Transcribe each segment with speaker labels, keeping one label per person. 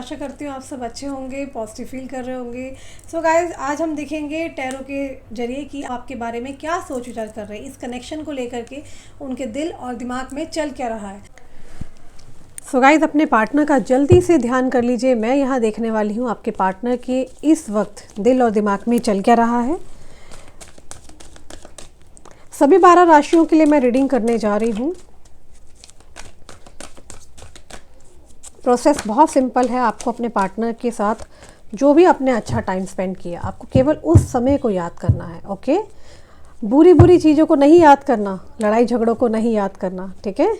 Speaker 1: आशा करती हूँ आप सब अच्छे होंगे, पॉजिटिव फील कर रहे होंगे। सो गाइज, आज हम देखेंगे टैरो के जरिए कि आपके बारे में क्या सोच विचार कर रहे हैं, इस कनेक्शन को लेकर के उनके दिल और दिमाग में चल क्या रहा है। सो गाइज, अपने पार्टनर का जल्दी से ध्यान कर लीजिए। मैं यहाँ देखने वाली हूँ आपके पार्टनर के इस वक्त दिल और दिमाग में चल क्या रहा है। सभी 12 राशियों के लिए मैं रीडिंग करने जा रही हूँ। प्रोसेस बहुत सिंपल है। आपको अपने पार्टनर के साथ जो भी आपने अच्छा टाइम स्पेंड किया, आपको केवल उस समय को याद करना है। ओके, बुरी बुरी चीज़ों को नहीं याद करना, लड़ाई झगड़ों को नहीं याद करना, ठीक है।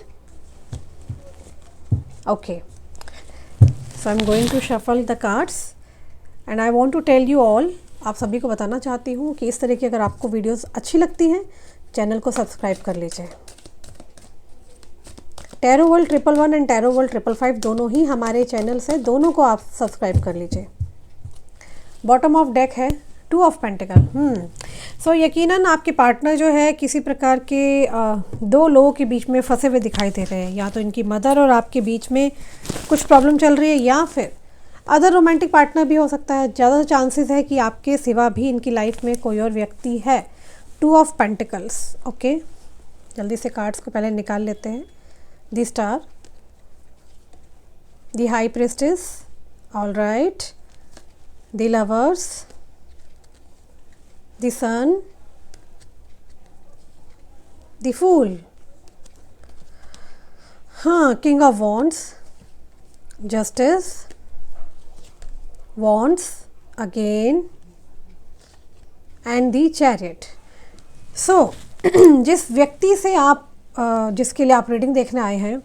Speaker 1: Okay, so I am going to shuffle the cards and I want to tell you all, आप सभी को बताना चाहती हूँ कि इस तरह की अगर आपको वीडियोस अच्छी लगती हैं, चैनल को सब्सक्राइब कर लीजिए। Tarot world 111 and tarot world 555 दोनों ही हमारे चैनल्स हैं, दोनों को आप सब्सक्राइब कर लीजिए। बॉटम ऑफ डेक है 2 ऑफ पेंटिकल। सो यकीनन आपके पार्टनर जो है किसी प्रकार के दो लोगों के बीच में फंसे हुए दिखाई दे रहे हैं। या तो इनकी मदर और आपके बीच में कुछ प्रॉब्लम चल रही है, या फिर अदर रोमांटिक पार्टनर भी हो सकता है। ज़्यादा चांसेस है कि आपके सिवा भी इनकी लाइफ में कोई और व्यक्ति है। 2 ऑफ पेंटिकल्स। ओके, जल्दी से कार्ड्स को पहले निकाल लेते हैं। The Star, the High Priestess, all right, the Lovers, the Sun, the Fool, King of Wands, Justice, Wands again, and the Chariot. So जिस व्यक्ति से आप जिसके लिए आप रीडिंग देखने आए हैं,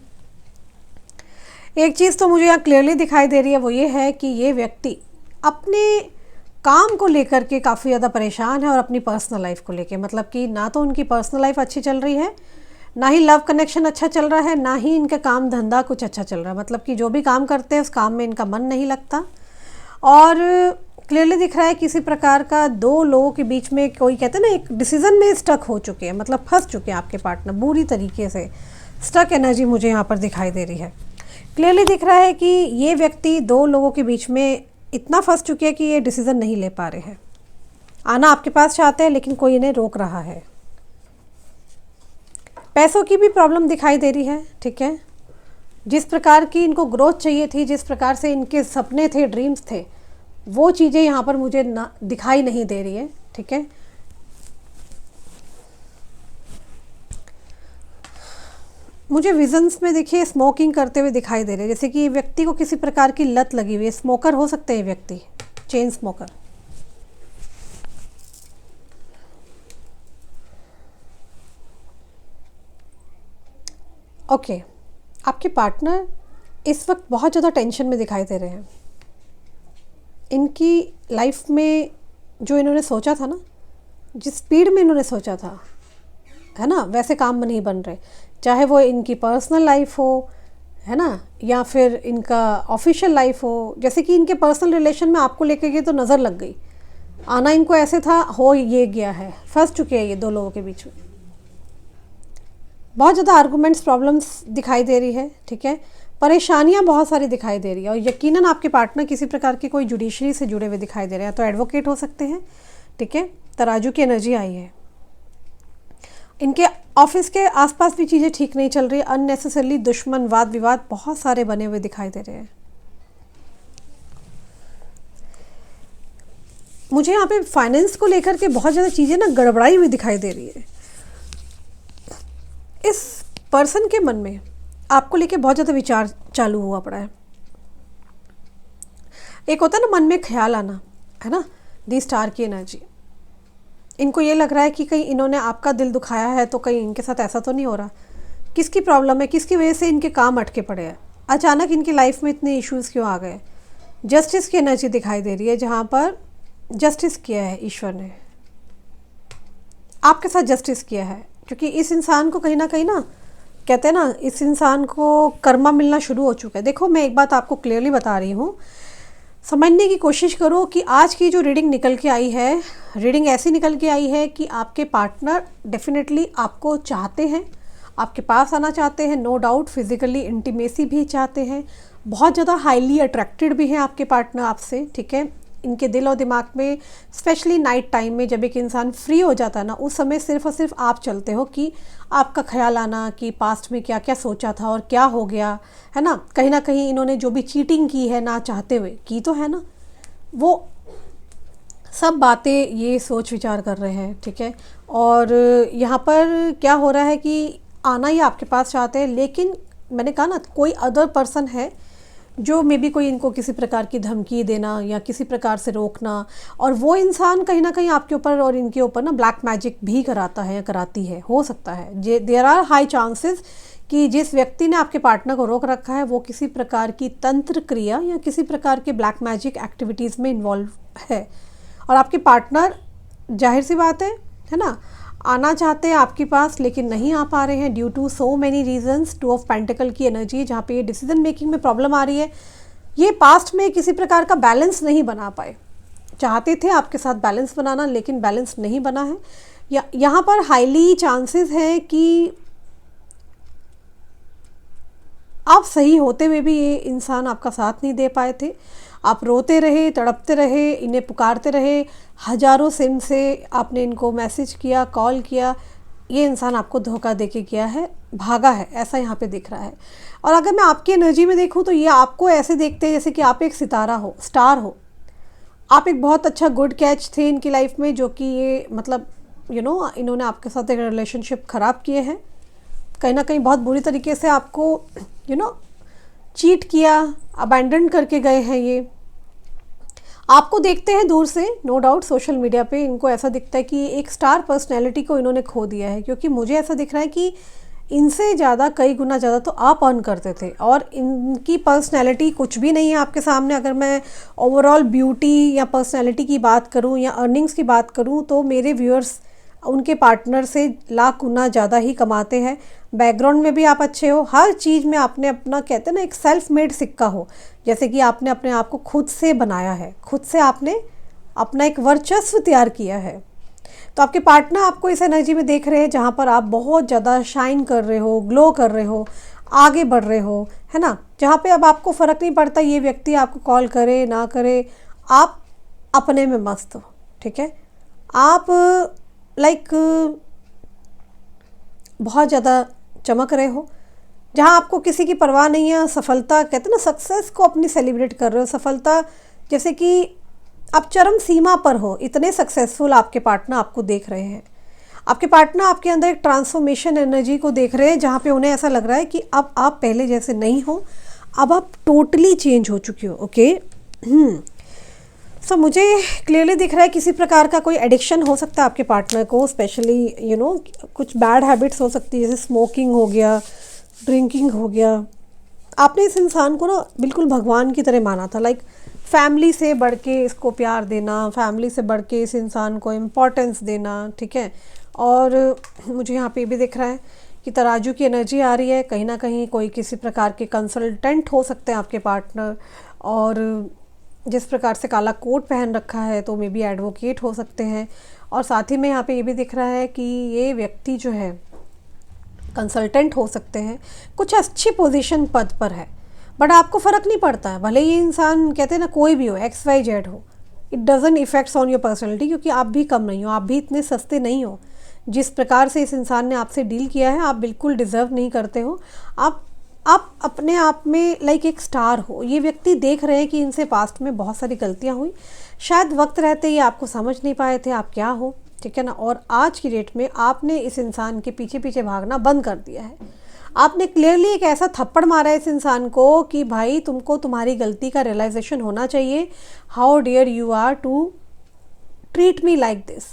Speaker 1: एक चीज़ तो मुझे यहाँ क्लियरली दिखाई दे रही है, वो ये है कि ये व्यक्ति अपने काम को लेकर के काफ़ी ज़्यादा परेशान है और अपनी पर्सनल लाइफ को लेकर, मतलब कि ना तो उनकी पर्सनल लाइफ अच्छी चल रही है, ना ही लव कनेक्शन अच्छा चल रहा है, ना ही इनका काम धंधा कुछ अच्छा चल रहा है। मतलब कि जो भी काम करते हैं उस काम में इनका मन नहीं लगता। और क्लियरली दिख रहा है किसी प्रकार का दो लोगों के बीच में कोई, कहते हैं ना, एक डिसीजन में स्टक हो चुके हैं, मतलब फंस चुके हैं आपके पार्टनर बुरी तरीके से। स्टक एनर्जी मुझे यहाँ पर दिखाई दे रही है। क्लियरली दिख रहा है कि ये व्यक्ति दो लोगों के बीच में इतना फंस चुके हैं कि ये डिसीजन नहीं ले पा रहे हैं। आना आपके पास चाहते हैं लेकिन कोई इन्हें रोक रहा है। पैसों की भी प्रॉब्लम दिखाई दे रही है, ठीक है। जिस प्रकार की इनको ग्रोथ चाहिए थी, जिस प्रकार से इनके सपने थे, ड्रीम्स थे, वो चीज़ें यहाँ पर मुझे ना दिखाई नहीं दे रही है, ठीक है। मुझे विजन्स में देखिए स्मोकिंग करते हुए दिखाई दे रहे हैं, जैसे कि व्यक्ति को किसी प्रकार की लत लगी हुई है। स्मोकर हो सकते हैं व्यक्ति, चेन स्मोकर। ओके, आपके पार्टनर इस वक्त बहुत ज़्यादा टेंशन में दिखाई दे रहे हैं। इनकी लाइफ में जो इन्होंने सोचा था ना, जिस स्पीड में इन्होंने सोचा था, है ना, वैसे काम नहीं बन रहे। चाहे वो इनकी पर्सनल लाइफ हो, है ना, या फिर इनका ऑफिशियल लाइफ हो। जैसे कि इनके पर्सनल रिलेशन में आपको लेके गए तो नज़र लग गई। आना इनको ऐसे था, हो ये गया है, फंस चुके हैं ये दो लोगों के बीच में। बहुत ज़्यादा आर्गूमेंट्स, प्रॉब्लम्स दिखाई दे रही है, ठीक है। परेशानियां बहुत सारी दिखाई दे रही है। और यकीनन आपके पार्टनर किसी प्रकार की कोई जुडिशरी से जुड़े हुए दिखाई दे रहे हैं। तो एडवोकेट हो सकते हैं, ठीक है। तराजू की एनर्जी आई है। इनके ऑफिस के आसपास भी चीज़ें ठीक नहीं चल रही। अननेसेसरली दुश्मन, वाद विवाद बहुत सारे बने हुए दिखाई दे रहे हैं। मुझे यहाँ पे फाइनेंस को लेकर के बहुत ज़्यादा चीज़ें ना गड़बड़ाई हुई दिखाई दे रही है। इस पर्सन के मन में आपको लेके बहुत ज़्यादा विचार चालू हुआ पड़ा है। एक होता है ना मन में ख्याल आना, है ना, दी स्टार की एनर्जी। इनको ये लग रहा है कि कहीं इन्होंने आपका दिल दुखाया है, तो कहीं इनके साथ ऐसा तो नहीं हो रहा। किसकी प्रॉब्लम है, किसकी वजह से इनके काम अटके पड़े हैं, अचानक इनकी लाइफ में इतने इश्यूज़ क्यों आ गए। जस्टिस की एनर्जी दिखाई दे रही है, जहाँ पर जस्टिस किया है ईश्वर ने, आपके साथ जस्टिस किया है। क्योंकि इस इंसान को कहीं ना कहते हैं ना, इस इंसान को कर्मा मिलना शुरू हो चुका है। देखो, मैं एक बात आपको क्लियरली बता रही हूँ, समझने की कोशिश करो कि आज की जो रीडिंग निकल के आई है, रीडिंग ऐसी निकल के आई है कि आपके पार्टनर डेफिनेटली आपको चाहते हैं, आपके पास आना चाहते हैं, नो डाउट। फिजिकली इंटीमेसी भी चाहते हैं, बहुत ज़्यादा हाईली अट्रैक्टेड भी है आपके पार्टनर आपसे, ठीक है। इनके दिल और दिमाग में स्पेशली नाइट टाइम में जब एक इंसान फ्री हो जाता है ना, उस समय सिर्फ और सिर्फ आप चलते हो कि आपका ख्याल आना कि पास्ट में क्या क्या सोचा था और क्या हो गया, है ना। कहीं इन्होंने जो भी चीटिंग की है ना चाहते हुए की तो है ना, वो सब बातें ये सोच विचार कर रहे हैं, ठीक है। और यहाँ पर क्या हो रहा है कि आना ही आपके पास चाहते हैं, लेकिन मैंने कहा ना कोई अदर पर्सन है जो मे बी कोई इनको किसी प्रकार की धमकी देना या किसी प्रकार से रोकना, और वो इंसान कहीं ना कहीं आपके ऊपर और इनके ऊपर ना ब्लैक मैजिक भी कराता है या कराती है, हो सकता है। देयर आर हाई चांसेस कि जिस व्यक्ति ने आपके पार्टनर को रोक रखा है वो किसी प्रकार की तंत्र क्रिया या किसी प्रकार के ब्लैक मैजिक एक्टिविटीज़ में इन्वॉल्व है। और आपके पार्टनर जाहिर सी बात है ना, आना चाहते हैं आपके पास लेकिन नहीं आ पा रहे हैं due to so many reasons. 2 of pentacle की एनर्जी जहाँ पे ये डिसीजन मेकिंग में प्रॉब्लम आ रही है। ये पास्ट में किसी प्रकार का बैलेंस नहीं बना पाए, चाहते थे आपके साथ बैलेंस बनाना लेकिन बैलेंस नहीं बना है। यहाँ पर हाईली चांसेस है कि आप सही होते हुए भी ये इंसान आपका साथ नहीं दे पाए थे। आप रोते रहे, तड़पते रहे, इन्हें पुकारते रहे, हज़ारों सिम से आपने इनको मैसेज किया, कॉल किया, ये इंसान आपको धोखा देके गया है, भागा है, ऐसा यहाँ पे दिख रहा है। और अगर मैं आपकी एनर्जी में देखूँ तो ये आपको ऐसे देखते हैं जैसे कि आप एक सितारा हो, स्टार हो। आप एक बहुत अच्छा गुड कैच थे इनकी लाइफ में, जो कि ये मतलब इन्होंने आपके साथ एक रिलेशनशिप ख़राब किए हैं, कहीं ना कहीं बहुत बुरी तरीके से आपको चीट किया, अबैंडन करके गए हैं। ये आपको देखते हैं दूर से, नो डाउट सोशल मीडिया पे इनको ऐसा दिखता है कि एक स्टार पर्सनैलिटी को इन्होंने खो दिया है, क्योंकि मुझे ऐसा दिख रहा है कि इनसे ज़्यादा, कई गुना ज़्यादा तो आप अर्न करते थे और इनकी पर्सनैलिटी कुछ भी नहीं है आपके सामने। अगर मैं ओवरऑल ब्यूटी या पर्सनैलिटी की बात करूं या अर्निंग्स की बात करूं तो मेरे व्यूअर्स उनके पार्टनर से लाख गुना ज़्यादा ही कमाते हैं। बैकग्राउंड में भी आप अच्छे हो, हर चीज़ में आपने अपना, कहते हैं ना, एक सेल्फ मेड सिक्का हो, जैसे कि आपने अपने आप को खुद से बनाया है, खुद से आपने अपना एक वर्चस्व तैयार किया है। तो आपके पार्टनर आपको इस एनर्जी में देख रहे हैं जहाँ पर आप बहुत ज़्यादा शाइन कर रहे हो, ग्लो कर रहे हो, आगे बढ़ रहे हो, है ना। जहाँ पे अब आपको फ़र्क नहीं पड़ता ये व्यक्ति आपको कॉल करे ना करे, आप अपने में मस्त हो, ठीक है। आप बहुत ज़्यादा चमक रहे हो, जहाँ आपको किसी की परवाह नहीं है। सफलता, कहते हैं ना, सक्सेस को अपनी सेलिब्रेट कर रहे हो, सफलता जैसे कि आप चरम सीमा पर हो, इतने सक्सेसफुल आपके पार्टनर आपको देख रहे हैं। आपके पार्टनर आपके अंदर एक ट्रांसफॉर्मेशन एनर्जी को देख रहे हैं, जहाँ पे उन्हें ऐसा लग रहा है कि अब आप पहले जैसे नहीं हो, अब आप टोटली चेंज हो चुके हो। ओके, सो मुझे क्लियरली दिख रहा है किसी प्रकार का कोई एडिक्शन हो सकता है आपके पार्टनर को, स्पेशली कुछ बैड हैबिट्स हो सकती है, जैसे स्मोकिंग हो गया, ड्रिंकिंग हो गया। आपने इस इंसान को ना बिल्कुल भगवान की तरह माना था, फैमिली से बढ़ के इसको प्यार देना, फैमिली से बढ़ के इस इंसान को इम्पोर्टेंस देना, ठीक है। और मुझे यहाँ पे भी दिख रहा है कि तराजू की एनर्जी आ रही है, कहीं ना कहीं कोई किसी प्रकार के कंसल्टेंट हो सकते हैं आपके पार्टनर, और जिस प्रकार से काला कोट पहन रखा है तो मे बी एडवोकेट हो सकते हैं। और साथ ही में यहाँ पे ये भी दिख रहा है कि ये व्यक्ति जो है कंसल्टेंट हो सकते हैं, कुछ अच्छी पोजीशन पद पर है, बट आपको फ़र्क नहीं पड़ता है, भले ये इंसान, कहते हैं ना, कोई भी हो, XYZ हो, it doesn't effects on your personality, क्योंकि आप भी कम नहीं हो, आप भी इतने सस्ते नहीं हो। जिस प्रकार से इस इंसान ने आपसे डील किया है, आप बिल्कुल डिज़र्व नहीं करते हो। आप अपने आप में एक स्टार हो। ये व्यक्ति देख रहे हैं कि इनसे पास्ट में बहुत सारी गलतियाँ हुई, शायद वक्त रहते ये आपको समझ नहीं पाए थे आप क्या हो, ठीक है ना। और आज की डेट में आपने इस इंसान के पीछे पीछे भागना बंद कर दिया है। आपने क्लियरली एक ऐसा थप्पड़ मारा है इस इंसान को कि भाई तुमको तुम्हारी गलती का रियलाइजेशन होना चाहिए। How dare you are to treat me like this.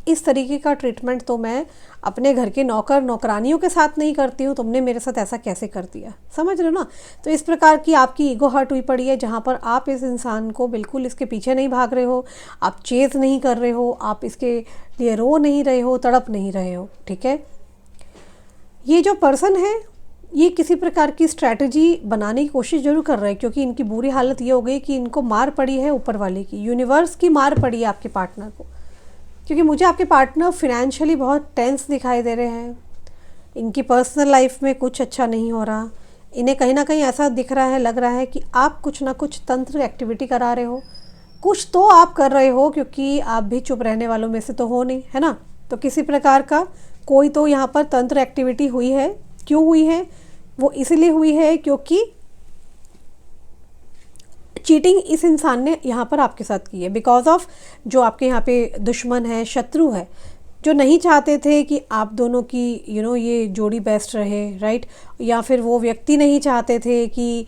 Speaker 1: इस तरीके का ट्रीटमेंट तो मैं अपने घर के नौकर नौकरानियों के साथ नहीं करती हूँ, तुमने मेरे साथ ऐसा कैसे कर दिया, समझ रहे हो ना। तो इस प्रकार की आपकी ईगो हर्ट हुई पड़ी है, जहाँ पर आप इस इंसान को बिल्कुल इसके पीछे नहीं भाग रहे हो, आप चेज़ नहीं कर रहे हो, आप इसके लिए रो नहीं रहे हो, तड़प नहीं रहे हो, ठीक है। ये जो पर्सन है ये किसी प्रकार की स्ट्रैटेजी बनाने की कोशिश जरूर कर रहे हैं, क्योंकि इनकी बुरी हालत ये हो गई कि इनको मार पड़ी है ऊपर वाले की, यूनिवर्स की मार पड़ी है आपके पार्टनर को। क्योंकि मुझे आपके पार्टनर फिनेंशियली बहुत टेंस दिखाई दे रहे हैं, इनकी पर्सनल लाइफ में कुछ अच्छा नहीं हो रहा, इन्हें कहीं ना कहीं ऐसा दिख रहा है, लग रहा है कि आप कुछ ना कुछ तंत्र एक्टिविटी करा रहे हो, कुछ तो आप कर रहे हो, क्योंकि आप भी चुप रहने वालों में से तो हो नहीं, है ना। तो किसी प्रकार का कोई तो यहाँ पर तंत्र एक्टिविटी हुई है। क्यों हुई है? वो इसीलिए हुई है क्योंकि चीटिंग इस इंसान ने यहाँ पर आपके साथ की है बिकॉज ऑफ जो आपके यहाँ पे दुश्मन है, शत्रु है, जो नहीं चाहते थे कि आप दोनों की ये जोड़ी बेस्ट रहे, राइट। या फिर वो व्यक्ति नहीं चाहते थे कि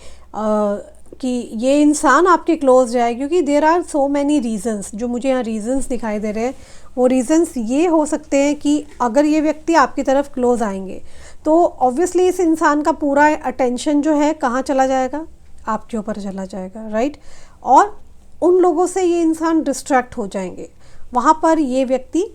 Speaker 1: ये इंसान आपके क्लोज जाए, क्योंकि there are so many reasons, जो मुझे यहाँ रीजंस दिखाई दे रहे हैं। वो रीजंस ये हो सकते हैं कि अगर ये व्यक्ति आपकी तरफ क्लोज आएंगे तो ऑब्वियसली इस इंसान का पूरा अटेंशन जो है कहाँ चला जाएगा? आपके ऊपर चला जाएगा, राइट। और उन लोगों से ये इंसान डिस्ट्रैक्ट हो जाएंगे, वहाँ पर ये व्यक्ति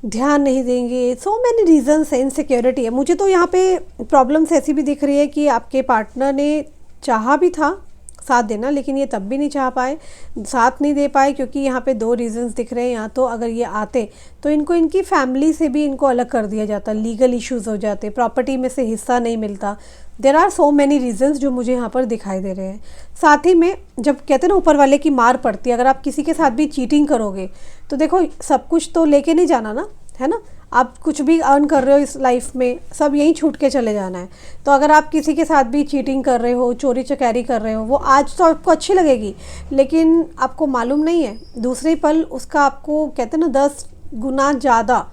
Speaker 1: ध्यान नहीं देंगे। सो मैनी रीजंस है, इनसिक्योरिटी है। मुझे तो यहाँ पे प्रॉब्लम्स ऐसी भी दिख रही है कि आपके पार्टनर ने चाहा भी था साथ देना, लेकिन ये तब भी नहीं चाह पाए, साथ नहीं दे पाए, क्योंकि यहाँ पे दो रीजंस दिख रहे हैं। यहाँ तो अगर ये आते तो इनको इनकी फैमिली से भी इनको अलग कर दिया जाता, लीगल इश्यूज़ हो जाते, प्रॉपर्टी में से हिस्सा नहीं मिलता। There are so many reasons जो मुझे यहाँ पर दिखाई दे रहे हैं। साथ ही में जब कहते हैं ना ऊपर वाले की मार पड़ती है, अगर आप किसी के साथ भी चीटिंग करोगे तो देखो सब कुछ तो लेके नहीं जाना ना, है ना। आप कुछ भी अर्न कर रहे हो इस लाइफ में, सब यहीं छूट के चले जाना है। तो अगर आप किसी के साथ भी चीटिंग कर रहे हो, चोरी चकारी कर रहे हो, वो आज तो आपको अच्छी लगेगी, लेकिन आपको मालूम नहीं है दूसरे पल उसका आपको कहते हैं ना 10 गुना ज़्यादा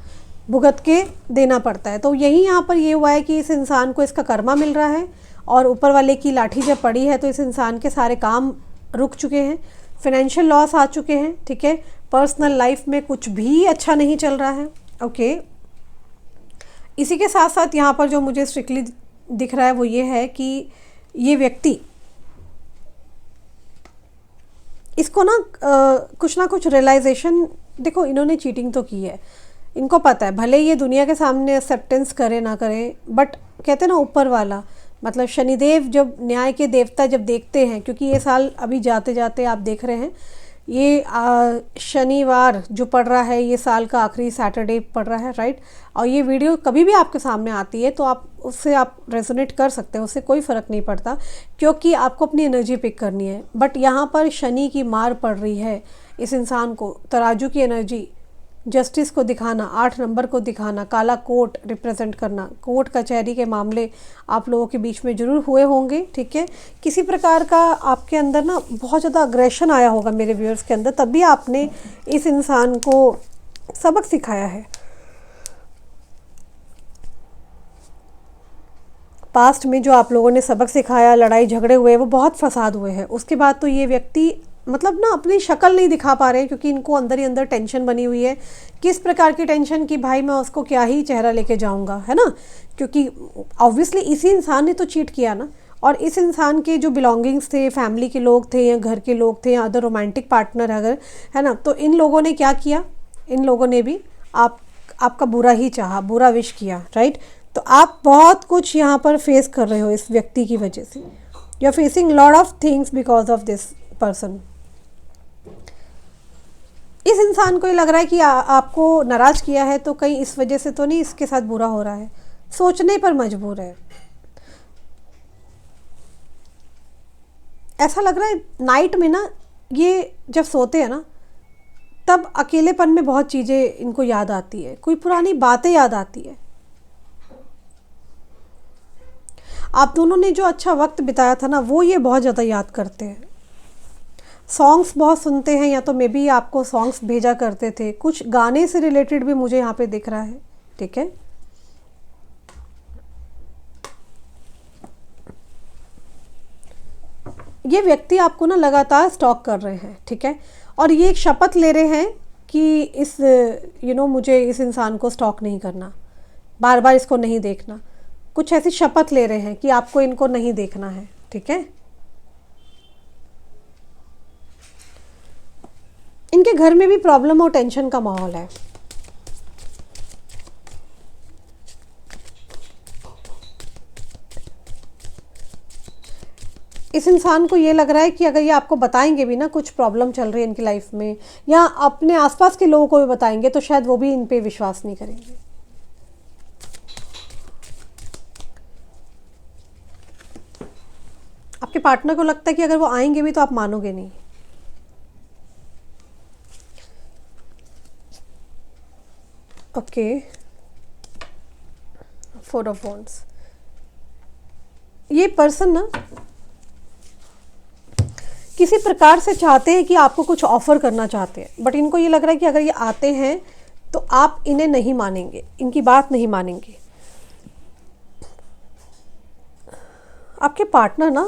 Speaker 1: भुगत के देना पड़ता है। तो यही यहाँ पर ये हुआ है कि इस इंसान को इसका कर्मा मिल रहा है, और ऊपर वाले की लाठी जब पड़ी है तो इस इंसान के सारे काम रुक चुके हैं, फाइनेंशियल लॉस आ चुके हैं, ठीक है। पर्सनल लाइफ में कुछ भी अच्छा नहीं चल रहा है, ओके। इसी के साथ साथ यहाँ पर जो मुझे स्ट्रिक्टली दिख रहा है वो ये है कि ये व्यक्ति इसको ना कुछ रियलाइजेशन, देखो इन्होंने चीटिंग तो की है, इनको पता है, भले ये दुनिया के सामने एक्सेप्टेंस करे ना करे, बट कहते हैं ना ऊपर वाला मतलब शनिदेव, जब न्याय के देवता जब देखते हैं, क्योंकि ये साल अभी जाते जाते आप देख रहे हैं ये शनिवार जो पड़ रहा है, ये साल का आखिरी सैटरडे पड़ रहा है, राइट। और ये वीडियो कभी भी आपके सामने आती है तो आप उससे आप रेजोनेट कर सकते हैं, उससे कोई फ़र्क नहीं पड़ता, क्योंकि आपको अपनी एनर्जी पिक करनी है। बट यहाँ पर शनि की मार पड़ रही है इस इंसान को, तराजू की एनर्जी, जस्टिस को दिखाना, 8 नंबर को दिखाना, काला कोर्ट रिप्रेजेंट करना, कोर्ट कचहरी के मामले आप लोगों के बीच में ज़रूर हुए होंगे, ठीक है। किसी प्रकार का आपके अंदर ना बहुत ज़्यादा अग्रेशन आया होगा मेरे व्यूअर्स के अंदर, तभी आपने इस इंसान को सबक सिखाया है। पास्ट में जो आप लोगों ने सबक सिखाया, लड़ाई झगड़े हुए, वो बहुत फसाद हुए हैं। उसके बाद तो ये व्यक्ति मतलब ना अपनी शक्ल नहीं दिखा पा रहे हैं, क्योंकि इनको अंदर ही अंदर टेंशन बनी हुई है। किस प्रकार की टेंशन कि भाई मैं उसको क्या ही चेहरा लेके जाऊंगा, है ना, क्योंकि ऑब्वियसली इसी इंसान ने तो चीट किया ना। और इस इंसान के जो बिलोंगिंग्स थे, फैमिली के लोग थे या घर के लोग थे या अदर रोमांटिक पार्टनर अगर, है ना, तो इन लोगों ने क्या किया, इन लोगों ने भी आपका बुरा ही चाहा, बुरा विश किया, राइट। तो आप बहुत कुछ यहाँ पर फेस कर रहे हो इस व्यक्ति की वजह से। You are facing lot of things because of this person. इस इंसान को ये लग रहा है कि आपको नाराज़ किया है, तो कहीं इस वजह से तो नहीं इसके साथ बुरा हो रहा है, सोचने पर मजबूर है। ऐसा लग रहा है नाइट में ना, ये जब सोते हैं ना तब अकेलेपन में बहुत चीज़ें इनको याद आती है, कोई पुरानी बातें याद आती है। आप दोनों ने जो अच्छा वक्त बिताया था ना, वो ये बहुत ज़्यादा याद करते हैं। सॉन्ग्स बहुत सुनते हैं, या तो मे बी आपको सॉन्ग्स भेजा करते थे, कुछ गाने से रिलेटेड भी मुझे यहाँ पे दिख रहा है, ठीक है। ये व्यक्ति आपको ना लगातार स्टॉक कर रहे हैं, ठीक है, और ये एक शपथ ले रहे हैं कि इस मुझे इस इंसान को स्टॉक नहीं करना, बार बार इसको नहीं देखना, कुछ ऐसी शपथ ले रहे हैं कि आपको इनको नहीं देखना है, ठीक है। इनके घर में भी प्रॉब्लम और टेंशन का माहौल है। इस इंसान को ये लग रहा है कि अगर ये आपको बताएंगे भी ना कुछ प्रॉब्लम चल रही है इनकी लाइफ में, या अपने आसपास के लोगों को भी बताएंगे, तो शायद वो भी इन पे विश्वास नहीं करेंगे। आपके पार्टनर को लगता है कि अगर वो आएंगे भी तो आप मानोगे नहीं। Okay, 4 of wands. ये पर्सन ना किसी प्रकार से चाहते हैं कि आपको कुछ ऑफर करना चाहते हैं, बट इनको ये लग रहा है कि अगर ये आते हैं तो आप इन्हें नहीं मानेंगे, इनकी बात नहीं मानेंगे। आपके पार्टनर ना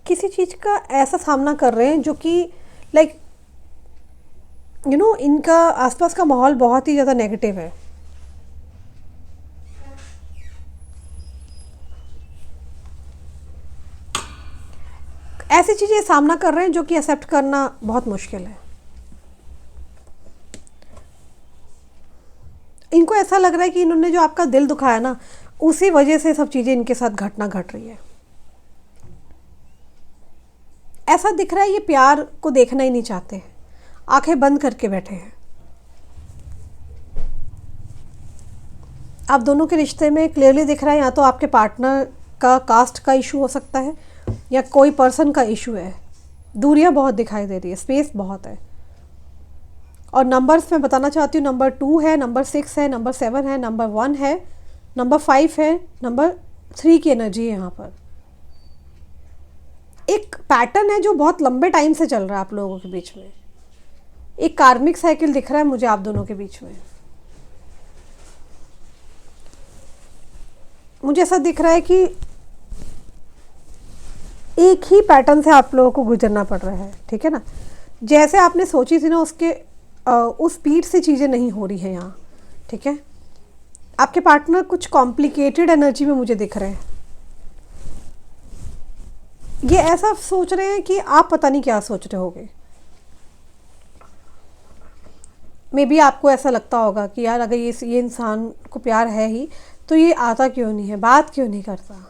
Speaker 1: किसी चीज़ का ऐसा सामना कर रहे हैं जो कि लाइक इनका आसपास का माहौल बहुत ही ज़्यादा नेगेटिव है। ऐसी चीज़ें सामना कर रहे हैं जो कि एक्सेप्ट करना बहुत मुश्किल है। इनको ऐसा लग रहा है कि इन्होंने जो आपका दिल दुखाया ना, उसी वजह से सब चीज़ें इनके साथ घटना घट रही है। ऐसा दिख रहा है ये प्यार को देखना ही नहीं चाहते, आंखें बंद करके बैठे हैं। आप दोनों के रिश्ते में क्लियरली दिख रहा है या तो आपके पार्टनर का कास्ट का इशू हो सकता है या कोई पर्सन का इशू है। दूरियां बहुत दिखाई दे रही है, स्पेस बहुत है। और नंबर्स मैं बताना चाहती हूँ, नंबर 2 है, नंबर 6 है, नंबर 7 है, नंबर 1 है, नंबर 5 है, नंबर 3 की एनर्जी है यहाँ पर। एक पैटर्न है जो बहुत लंबे टाइम से चल रहा है आप लोगों के बीच में। एक कार्मिक साइकिल दिख रहा है मुझे आप दोनों के बीच में। मुझे ऐसा दिख रहा है कि एक ही पैटर्न से आप लोगों को गुजरना पड़ रहा है, ठीक है ना। जैसे आपने सोची थी ना, उसके उस स्पीड से चीज़ें नहीं हो रही हैं यहाँ, ठीक है। आपके पार्टनर कुछ कॉम्प्लिकेटेड एनर्जी में मुझे दिख रहे हैं। ये ऐसा सोच रहे हैं कि आप पता नहीं क्या सोच रहे होगे। मे बी आपको ऐसा लगता होगा कि यार अगर ये इंसान को प्यार है ही तो ये आता क्यों नहीं है, बात क्यों नहीं करता।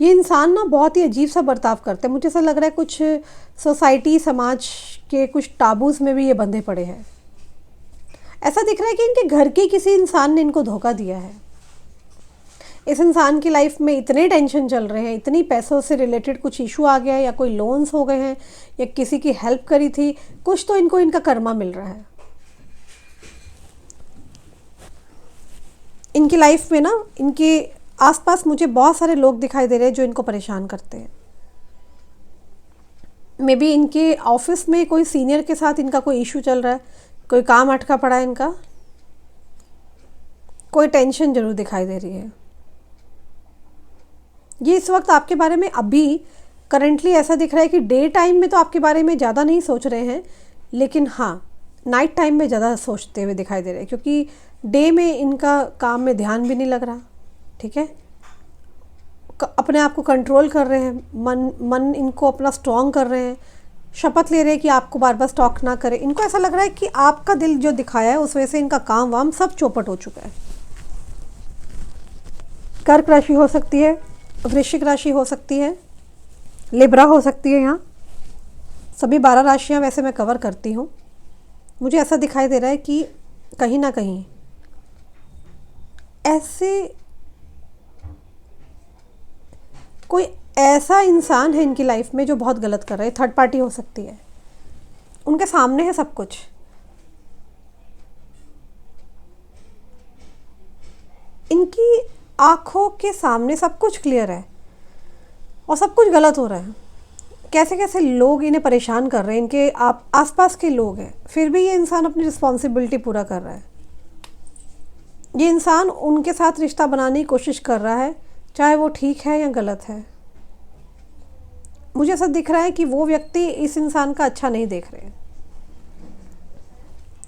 Speaker 1: ये इंसान ना बहुत ही अजीब सा बर्ताव करते हैं। मुझे ऐसा लग रहा है कुछ सोसाइटी, समाज के कुछ टाबूज में भी ये बंधे पड़े हैं। ऐसा दिख रहा है कि इनके घर के किसी इंसान ने इनको धोखा दिया है। इस इंसान की लाइफ में इतने टेंशन चल रहे हैं, इतनी पैसों से रिलेटेड कुछ इशू आ गया है या कोई लोन्स हो गए हैं या किसी की हेल्प करी थी, कुछ तो इनको इनका कर्मा मिल रहा है। इनकी लाइफ में ना, इनके आसपास मुझे बहुत सारे लोग दिखाई दे रहे हैं जो इनको परेशान करते हैं। मे बी इनके ऑफिस में कोई सीनियर के साथ इनका कोई इशू चल रहा है, कोई काम अटका पड़ा है इनका, कोई टेंशन जरूर दिखाई दे रही है। ये इस वक्त आपके बारे में अभी करंटली ऐसा दिख रहा है कि डे टाइम में तो आपके बारे में ज़्यादा नहीं सोच रहे हैं, लेकिन हाँ नाइट टाइम में ज़्यादा सोचते हुए दिखाई दे रहे हैं, क्योंकि डे में इनका काम में ध्यान भी नहीं लग रहा, ठीक है। अपने आप को कंट्रोल कर रहे हैं, मन इनको अपना स्ट्रॉन्ग कर रहे हैं, शपथ ले रहे हैं कि आपको बार बार स्टॉक ना करें। इनको ऐसा लग रहा है कि आपका दिल जो दिखाया है उस वजह से इनका काम वाम सब चौपट हो चुका है। कर्क राशि हो सकती है, वृश्चिक राशि हो सकती है, लिब्रा हो सकती है। यहाँ सभी 12 राशियाँ वैसे मैं कवर करती हूँ। मुझे ऐसा दिखाई दे रहा है कि कहीं ना कहीं ऐसे कोई ऐसा इंसान है इनकी लाइफ में जो बहुत गलत कर रहा है। थर्ड पार्टी हो सकती है, उनके सामने है सब कुछ। इनकी आंखों के सामने सब कुछ क्लियर है और सब कुछ गलत हो रहा है। कैसे कैसे लोग इन्हें परेशान कर रहे हैं, इनके आसपास के लोग हैं, फिर भी ये इंसान अपनी रिस्पॉन्सिबिलिटी पूरा कर रहा है। ये इंसान उनके साथ रिश्ता बनाने की कोशिश कर रहा है, चाहे वो ठीक है या गलत है। मुझे ऐसा दिख रहा है कि वो व्यक्ति इस इंसान का अच्छा नहीं देख रहे हैं।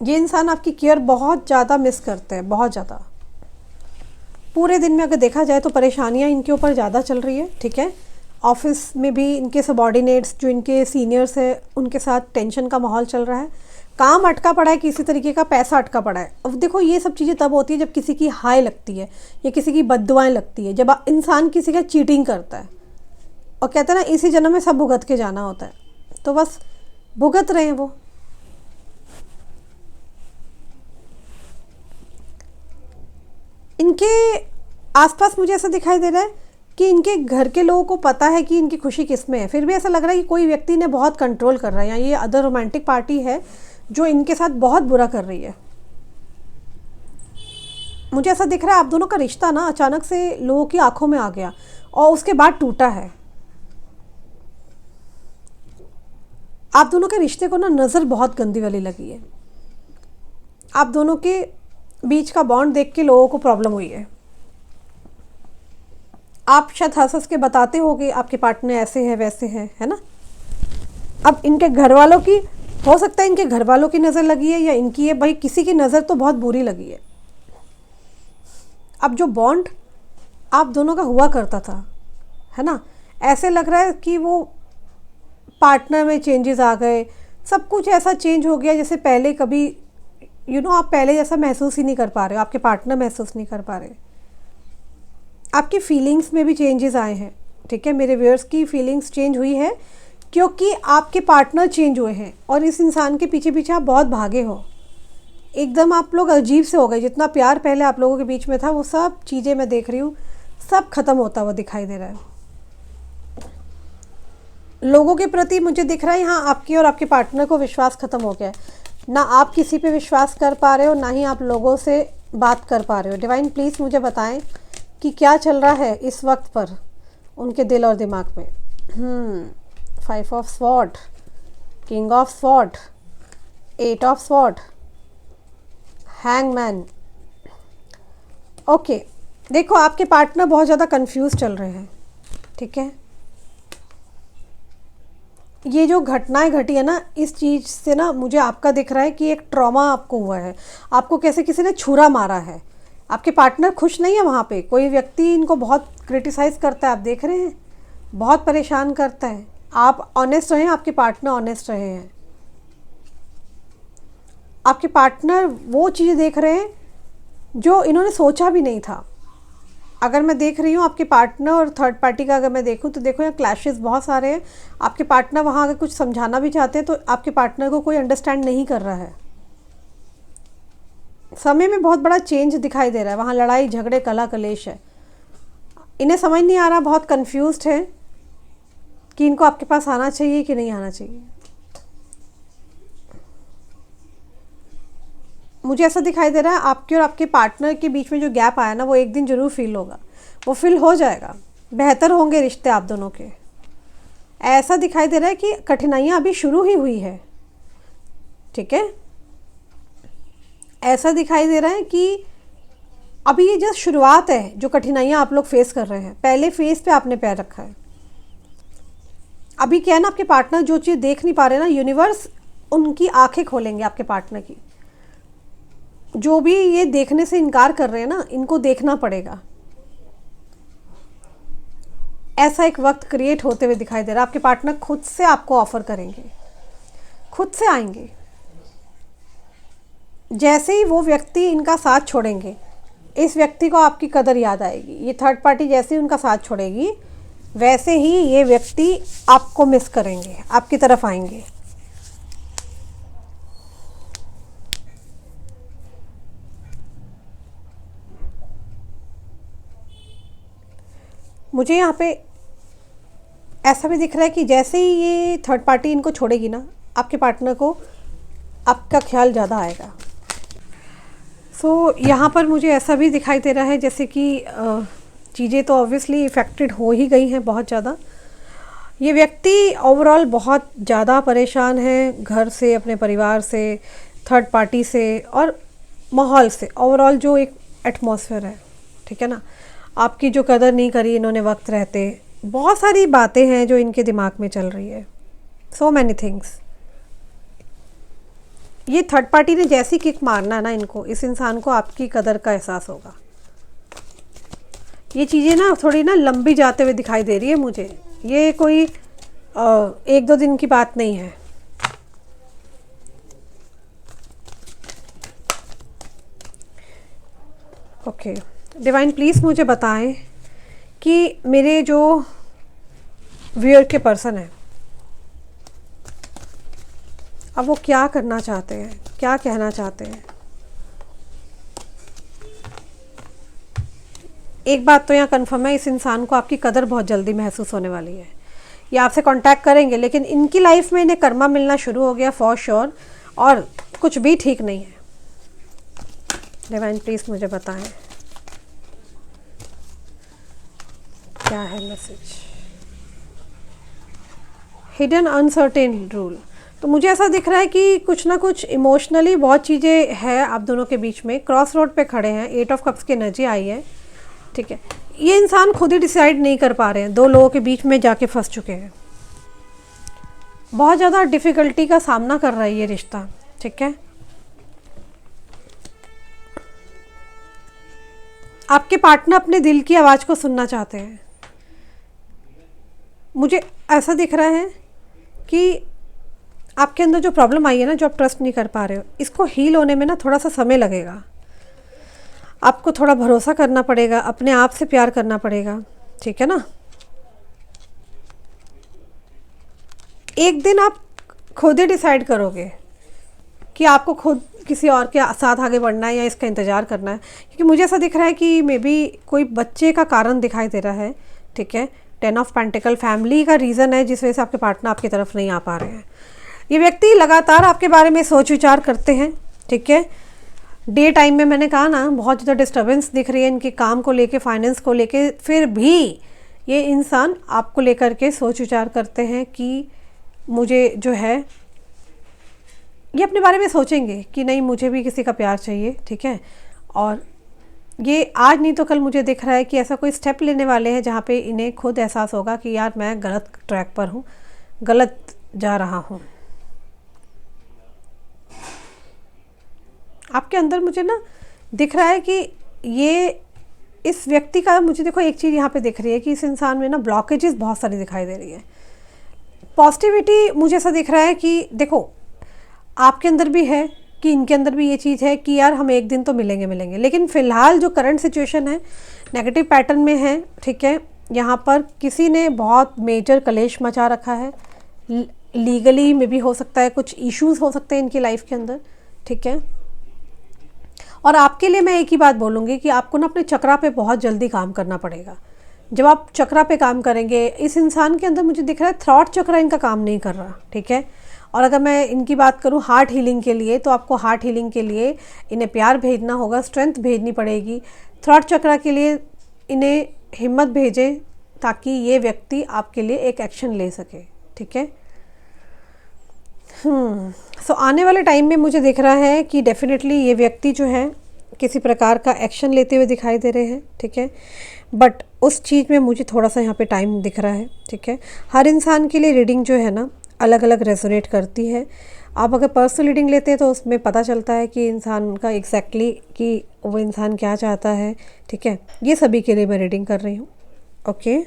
Speaker 1: ये इंसान आपकी केयर बहुत ज़्यादा मिस करते हैं, बहुत ज़्यादा। पूरे दिन में अगर देखा जाए तो परेशानियां इनके ऊपर ज़्यादा चल रही है, ठीक है। ऑफिस में भी इनके सबॉर्डिनेट्स जो इनके सीनियर्स है उनके साथ टेंशन का माहौल चल रहा है। काम अटका पड़ा है, किसी तरीके का पैसा अटका पड़ा है। अब देखो ये सब चीज़ें तब होती है जब किसी की हाय लगती है या किसी की बद्दुआएं लगती है, जब इंसान किसी का चीटिंग करता है और कहते हैं ना इसी जन्म में सब भुगत के जाना होता है, तो बस भुगत रहे हैं वो। इनके आसपास मुझे ऐसा दिखाई दे रहा है कि इनके घर के लोगों को पता है कि इनकी खुशी किस में है, फिर भी ऐसा लग रहा है कि कोई व्यक्ति ने बहुत कंट्रोल कर रहा है, या ये अदर रोमांटिक पार्टी है जो इनके साथ बहुत बुरा कर रही है। मुझे ऐसा दिख रहा है आप दोनों का रिश्ता ना अचानक से लोगों की आंखों में आ गया और उसके बाद टूटा है। आप दोनों के रिश्ते को ना नज़र बहुत गंदी वाली लगी है। आप दोनों के बीच का बॉन्ड देख के लोगों को प्रॉब्लम हुई है। आप शायद हंस हंस के बताते होगे आपके पार्टनर ऐसे है वैसे है ना। अब इनके घर वालों की, हो सकता है इनके घर वालों की नज़र लगी है या इनकी है, भाई किसी की नज़र तो बहुत बुरी लगी है। अब जो बॉन्ड आप दोनों का हुआ करता था, है ना, ऐसे लग रहा है कि वो पार्टनर में चेंजेस आ गए, सब कुछ ऐसा चेंज हो गया जैसे पहले कभी आप पहले जैसा महसूस ही नहीं कर पा रहे हो, आपके पार्टनर महसूस नहीं कर पा रहे। आपकी फीलिंग्स में भी चेंजेस आए हैं, ठीक है, मेरे व्यूअर्स की फीलिंग्स चेंज हुई है क्योंकि आपके पार्टनर चेंज हुए हैं और इस इंसान के पीछे पीछे आप बहुत भागे हो। एकदम आप लोग अजीब से हो गए, जितना प्यार पहले आप लोगों के बीच में था वो सब चीज़ें मैं देख रही हूँ, सब खत्म होता हुआ दिखाई दे रहा है। लोगों के प्रति मुझे दिख रहा है यहाँ आपकी और आपके पार्टनर को विश्वास खत्म हो गया है। ना आप किसी पे विश्वास कर पा रहे हो, ना ही आप लोगों से बात कर पा रहे हो। डिवाइन प्लीज़ मुझे बताएं कि क्या चल रहा है इस वक्त पर उनके दिल और दिमाग में। 5 of sword, king of sword, 8 of sword, hangman. Okay, देखो आपके पार्टनर बहुत ज़्यादा कंफ्यूज चल रहे हैं, ठीक है। ये जो घटनाएं घटी है ना, इस चीज़ से ना मुझे आपका दिख रहा है कि एक ट्रॉमा आपको हुआ है, आपको कैसे किसी ने छुरा मारा है। आपके पार्टनर खुश नहीं है वहाँ पे, कोई व्यक्ति इनको बहुत क्रिटिसाइज़ करता है, आप देख रहे हैं, बहुत परेशान करता है। आप ऑनेस्ट रहे, आपके पार्टनर ऑनेस्ट रहे हैं। आपके पार्टनर वो चीज़ देख रहे हैं जो इन्होंने सोचा भी नहीं था। अगर मैं देख रही हूँ आपके पार्टनर और थर्ड पार्टी का अगर मैं देखूँ तो देखो यहाँ क्लैशेस बहुत सारे हैं। आपके पार्टनर वहाँ अगर कुछ समझाना भी चाहते हैं तो आपके पार्टनर को कोई अंडरस्टैंड नहीं कर रहा है। समय में बहुत बड़ा चेंज दिखाई दे रहा है, वहाँ लड़ाई झगड़े कला कलेश है। इन्हें समझ नहीं आ रहा, बहुत कन्फ्यूज्ड है कि इनको आपके पास आना चाहिए कि नहीं आना चाहिए। मुझे ऐसा दिखाई दे रहा है आपके और आपके पार्टनर के बीच में जो गैप आया ना, वो एक दिन ज़रूर फील होगा, वो फील हो जाएगा, बेहतर होंगे रिश्ते आप दोनों के। ऐसा दिखाई दे रहा है कि कठिनाइयाँ अभी शुरू ही हुई है, ठीक है। ऐसा दिखाई दे रहा है कि अभी ये जस्ट शुरुआत है, जो कठिनाइयाँ आप लोग फेस कर रहे हैं, पहले फेस पे आपने पैर रखा है। अभी क्या है ना, आपके पार्टनर जो चीज़ देख नहीं पा रहे ना, यूनिवर्स उनकी आंखें खोलेंगे आपके पार्टनर की। जो भी ये देखने से इनकार कर रहे हैं ना, इनको देखना पड़ेगा। ऐसा एक वक्त क्रिएट होते हुए दिखाई दे रहा है। आपके पार्टनर खुद से आपको ऑफर करेंगे, खुद से आएंगे। जैसे ही वो व्यक्ति इनका साथ छोड़ेंगे, इस व्यक्ति को आपकी कदर याद आएगी। ये थर्ड पार्टी जैसे ही उनका साथ छोड़ेगी, वैसे ही ये व्यक्ति आपको मिस करेंगे, आपकी तरफ आएंगे। मुझे यहाँ पे ऐसा भी दिख रहा है कि जैसे ही ये थर्ड पार्टी इनको छोड़ेगी ना, आपके पार्टनर को आपका ख्याल ज़्यादा आएगा। यहाँ पर मुझे ऐसा भी दिखाई दे रहा है जैसे कि चीज़ें तो ऑब्वियसली इफ़ेक्टेड हो ही गई हैं बहुत ज़्यादा। ये व्यक्ति ओवरऑल बहुत ज़्यादा परेशान है, घर से, अपने परिवार से, थर्ड पार्टी से और माहौल से। ओवरऑल जो एक एटमॉस्फेयर है, ठीक है ना, आपकी जो कदर नहीं करी इन्होंने वक्त रहते, बहुत सारी बातें हैं जो इनके दिमाग में चल रही है, सो मैनी थिंग्स। ये थर्ड पार्टी ने जैसी किक मारना है ना इनको, इस इंसान को आपकी कदर का एहसास होगा। ये चीज़ें ना थोड़ी ना लंबी जाते हुए दिखाई दे रही है मुझे, ये कोई 1-2 दिन की बात नहीं है। ओके, डिवाइन प्लीज़ मुझे बताएं कि मेरे जो व्यूअर के पर्सन है, अब वो क्या करना चाहते हैं, क्या कहना चाहते हैं। एक बात तो यहाँ कन्फर्म है, इस इंसान को आपकी कदर बहुत जल्दी महसूस होने वाली है। ये आपसे कांटेक्ट करेंगे, लेकिन इनकी लाइफ में इन्हें कर्मा मिलना शुरू हो गया फॉर श्योर, और कुछ भी ठीक नहीं है। डिवाइन प्लीज मुझे बताएं क्या है मैसेज। Hidden uncertain rule. तो मुझे ऐसा दिख रहा है कि कुछ ना कुछ इमोशनली बहुत चीज़ें हैं आप दोनों के बीच में। क्रॉस रोड पे खड़े हैं, 8 ऑफ कप्स की एनर्जी आई है, ठीक है। ये इंसान खुद ही डिसाइड नहीं कर पा रहे हैं, दो लोगों के बीच में जाके फंस चुके हैं। बहुत ज़्यादा डिफ़िकल्टी का सामना कर रहा है ये रिश्ता, ठीक है। आपके पार्टनर अपने दिल की आवाज़ को सुनना चाहते हैं। मुझे ऐसा दिख रहा है कि आपके अंदर जो प्रॉब्लम आई है ना, जो आप ट्रस्ट नहीं कर पा रहे हो, इसको हील होने में ना थोड़ा सा समय लगेगा। आपको थोड़ा भरोसा करना पड़ेगा, अपने आप से प्यार करना पड़ेगा, ठीक है ना। एक दिन आप खुद ही डिसाइड करोगे कि आपको खुद किसी और के साथ आगे बढ़ना है या इसका इंतज़ार करना है। क्योंकि मुझे ऐसा दिख रहा है कि मे बी कोई बच्चे का कारण दिखाई दे रहा है, ठीक है। 10 ऑफ पेंटिकल फैमिली का रीज़न है जिस वजह से आपके पार्टनर आपकी तरफ नहीं आ पा रहे हैं। ये व्यक्ति लगातार आपके बारे में सोच विचार करते हैं, ठीक है। डे टाइम में मैंने कहा ना, बहुत ज़्यादा डिस्टर्बेंस दिख रही है इनके काम को लेके, फाइनेंस को लेके। फिर भी ये इंसान आपको लेकर के सोच विचार करते हैं कि मुझे जो है, ये अपने बारे में सोचेंगे कि नहीं मुझे भी किसी का प्यार चाहिए, ठीक है। और ये आज नहीं तो कल मुझे दिख रहा है कि ऐसा कोई स्टेप लेने वाले हैं जहाँ पे इन्हें खुद एहसास होगा कि यार मैं गलत ट्रैक पर हूँ, गलत जा रहा हूँ। आपके अंदर मुझे ना दिख रहा है कि ये इस व्यक्ति का, मुझे देखो एक चीज़ यहाँ पे दिख रही है कि इस इंसान में ना ब्लॉकेजेस बहुत सारी दिखाई दे रही है। पॉजिटिविटी मुझे ऐसा दिख रहा है कि देखो आपके अंदर भी है कि इनके अंदर भी ये चीज़ है कि यार हम एक दिन तो मिलेंगे, लेकिन फ़िलहाल जो करंट सिचुएशन है नेगेटिव पैटर्न में है, ठीक है। यहाँ पर किसी ने बहुत मेजर कलेश मचा रखा है, लीगली में भी हो सकता है, कुछ इश्यूज़ हो सकते हैं इनकी लाइफ के अंदर, ठीक है। और आपके लिए मैं एक ही बात बोलूँगी कि आपको ना अपने चक्रा पे बहुत जल्दी काम करना पड़ेगा। जब आप चक्रा पे काम करेंगे, इस इंसान के अंदर मुझे दिख रहा है थॉट चक्रा इनका काम नहीं कर रहा, ठीक है। और अगर मैं इनकी बात करूँ हार्ट हीलिंग के लिए, तो आपको हार्ट हीलिंग के लिए इन्हें प्यार भेजना होगा, स्ट्रेंथ भेजनी पड़ेगी। थॉट चक्रा के लिए इन्हें हिम्मत भेजें ताकि ये व्यक्ति आपके लिए एक एक्शन ले सके, ठीक है। सो आने वाले टाइम में मुझे दिख रहा है कि डेफिनेटली ये व्यक्ति जो है किसी प्रकार का एक्शन लेते हुए दिखाई दे रहे हैं, ठीक है। बट उस चीज़ में मुझे थोड़ा सा यहाँ पे टाइम दिख रहा है, ठीक है। हर इंसान के लिए रीडिंग जो है ना अलग अलग रेजोनेट करती है। आप अगर पर्सनल रीडिंग लेते हैं तो उसमें पता चलता है कि इंसान का एग्जैक्टली कि वो इंसान क्या चाहता है, ठीक है। ये सभी के लिए मैं रीडिंग कर रही हूँ, ओके।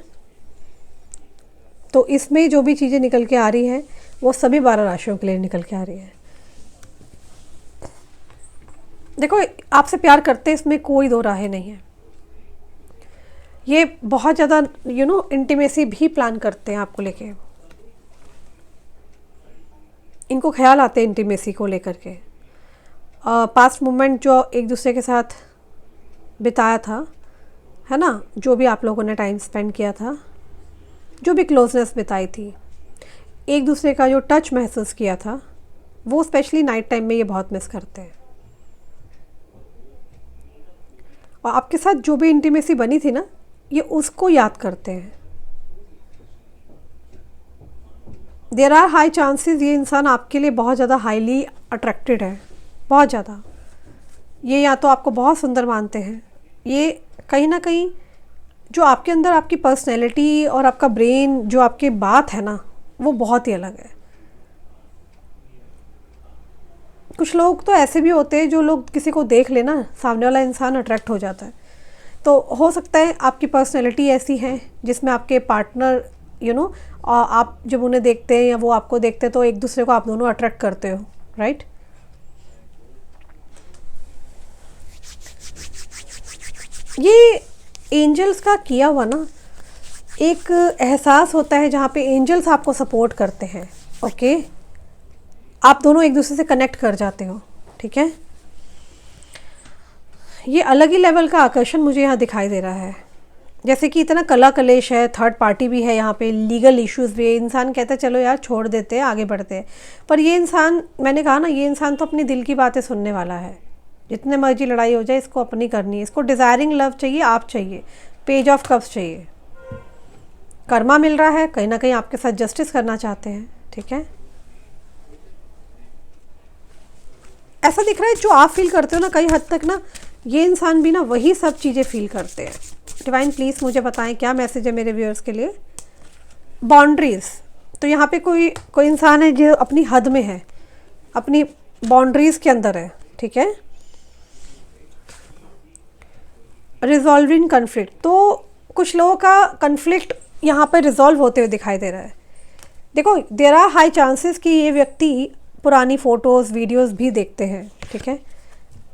Speaker 1: तो इसमें जो भी चीज़ें निकल के आ रही है वो सभी 12 राशियों के लिए निकल के आ रही है। देखो आपसे प्यार करते हैं, इसमें कोई दो राहें नहीं है। ये बहुत ज़्यादा इंटीमेसी भी प्लान करते हैं आपको लेके, इनको ख्याल आते हैं इंटीमेसी को लेकर के। पास्ट मोमेंट जो एक दूसरे के साथ बिताया था, है ना, जो भी आप लोगों ने टाइम स्पेंड किया था, जो भी क्लोजनेस बिताई थी, एक दूसरे का जो टच महसूस किया था, वो स्पेशली नाइट टाइम में ये बहुत मिस करते हैं। और आपके साथ जो भी इंटीमेसी बनी थी ना, ये उसको याद करते हैं। देयर आर हाई चांसेस ये इंसान आपके लिए बहुत ज़्यादा हाईली अट्रैक्टेड है, बहुत ज़्यादा। ये या तो आपको बहुत सुंदर मानते हैं, ये कहीं ना कहीं जो आपके अंदर आपकी पर्सनैलिटी और आपका ब्रेन जो आपके बात है ना, वो बहुत ही अलग है। कुछ लोग तो ऐसे भी होते हैं जो लोग किसी को देख लेना सामने वाला इंसान अट्रैक्ट हो जाता है। तो हो सकता है आपकी पर्सनैलिटी ऐसी है जिसमें आपके पार्टनर आप जब उन्हें देखते हैं या वो आपको देखते हैं तो एक दूसरे को आप दोनों अट्रैक्ट करते हो, राइट। ये एंजल्स का किया हुआ ना एक एहसास होता है जहाँ पे एंजल्स आपको सपोर्ट करते हैं, ओके। आप दोनों एक दूसरे से कनेक्ट कर जाते हो, ठीक है। ये अलग ही लेवल का आकर्षण मुझे यहाँ दिखाई दे रहा है, जैसे कि इतना कला कलेश है, थर्ड पार्टी भी है यहाँ पे, लीगल इश्यूज भी है, इंसान कहता है चलो यार छोड़ देते हैं, आगे बढ़ते हैं। पर ये इंसान, मैंने कहा ना, ये इंसान तो अपनी दिल की बातें सुनने वाला है। जितने मर्जी लड़ाई हो जाए, इसको अपनी करनी है। इसको डिज़ायरिंग लव चाहिए, आप चाहिए, पेज ऑफ कप्स चाहिए। कर्मा मिल रहा है, कहीं ना कहीं आपके साथ जस्टिस करना चाहते हैं, ठीक है। ऐसा दिख रहा है जो आप फील करते हो ना, कई हद तक ना ये इंसान भी ना वही सब चीज़ें फील करते हैं। डिवाइन प्लीज़ मुझे बताएं क्या मैसेज है मेरे व्यूअर्स के लिए। बाउंड्रीज़, तो यहाँ पे कोई इंसान है जो अपनी हद में है, अपनी बाउंड्रीज़ के अंदर है, ठीक है। रिजॉल्विंग कन्फ्लिक्ट, तो कुछ लोगों का कन्फ्लिक्ट यहाँ पर रिजॉल्व होते हुए दिखाई दे रहा है। देखो, देयर आर हाई चांसेस कि ये व्यक्ति पुरानी फ़ोटोज़ वीडियोस भी देखते हैं, ठीक है।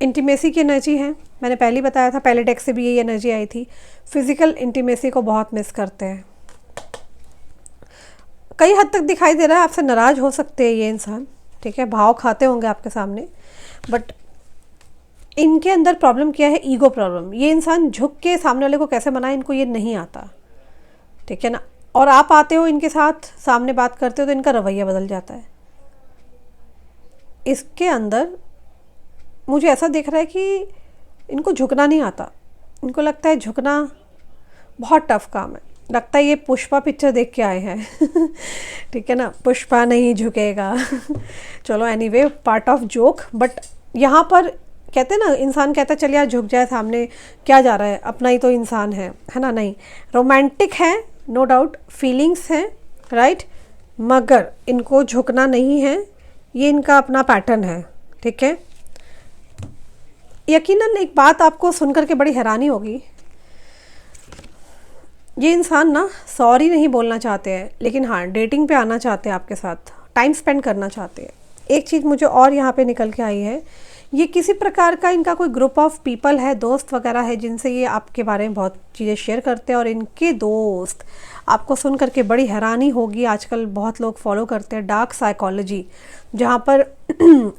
Speaker 1: इंटीमेसी की एनर्जी है, मैंने पहले ही बताया था, पहले टेक्स्ट से भी यही एनर्जी आई थी। फिज़िकल इंटीमेसी को बहुत मिस करते हैं। कई हद तक दिखाई दे रहा है आपसे नाराज़ हो सकते हैं ये इंसान, ठीक है। भाव खाते होंगे आपके सामने, बट इनके अंदर प्रॉब्लम क्या है, ईगो प्रॉब्लम। ये इंसान झुक के सामने वाले को कैसे मनाए, इनको ये नहीं आता, ठीक है ना। और आप आते हो इनके साथ, सामने बात करते हो तो इनका रवैया बदल जाता है। इसके अंदर मुझे ऐसा दिख रहा है कि इनको झुकना नहीं आता। इनको लगता है झुकना बहुत टफ काम है। लगता है ये पुष्पा पिक्चर देख के आए हैं ठीक है ना, पुष्पा नहीं झुकेगा चलो anyway, part of joke. But यहाँ पर कहते हैं ना, इंसान कहता है चल यार झुक जाए, सामने क्या जा रहा है, अपना ही तो इंसान है ना। नहीं, रोमांटिक है नो डाउट, फीलिंग्स हैं, राइट, मगर इनको झुकना नहीं है। ये इनका अपना पैटर्न है, ठीक है। यकीनन एक बात आपको सुनकर के बड़ी हैरानी होगी, ये इंसान ना सॉरी नहीं बोलना चाहते हैं, लेकिन हाँ डेटिंग पे आना चाहते हैं, आपके साथ टाइम स्पेंड करना चाहते हैं। एक चीज़ मुझे और यहाँ पे निकल के आई है, ये किसी प्रकार का इनका कोई ग्रुप ऑफ पीपल है, दोस्त वगैरह है, जिनसे ये आपके बारे में बहुत चीज़ें शेयर करते हैं। और इनके दोस्त आपको सुन करके बड़ी हैरानी होगी, आजकल बहुत लोग फॉलो करते हैं डार्क साइकोलॉजी, जहाँ पर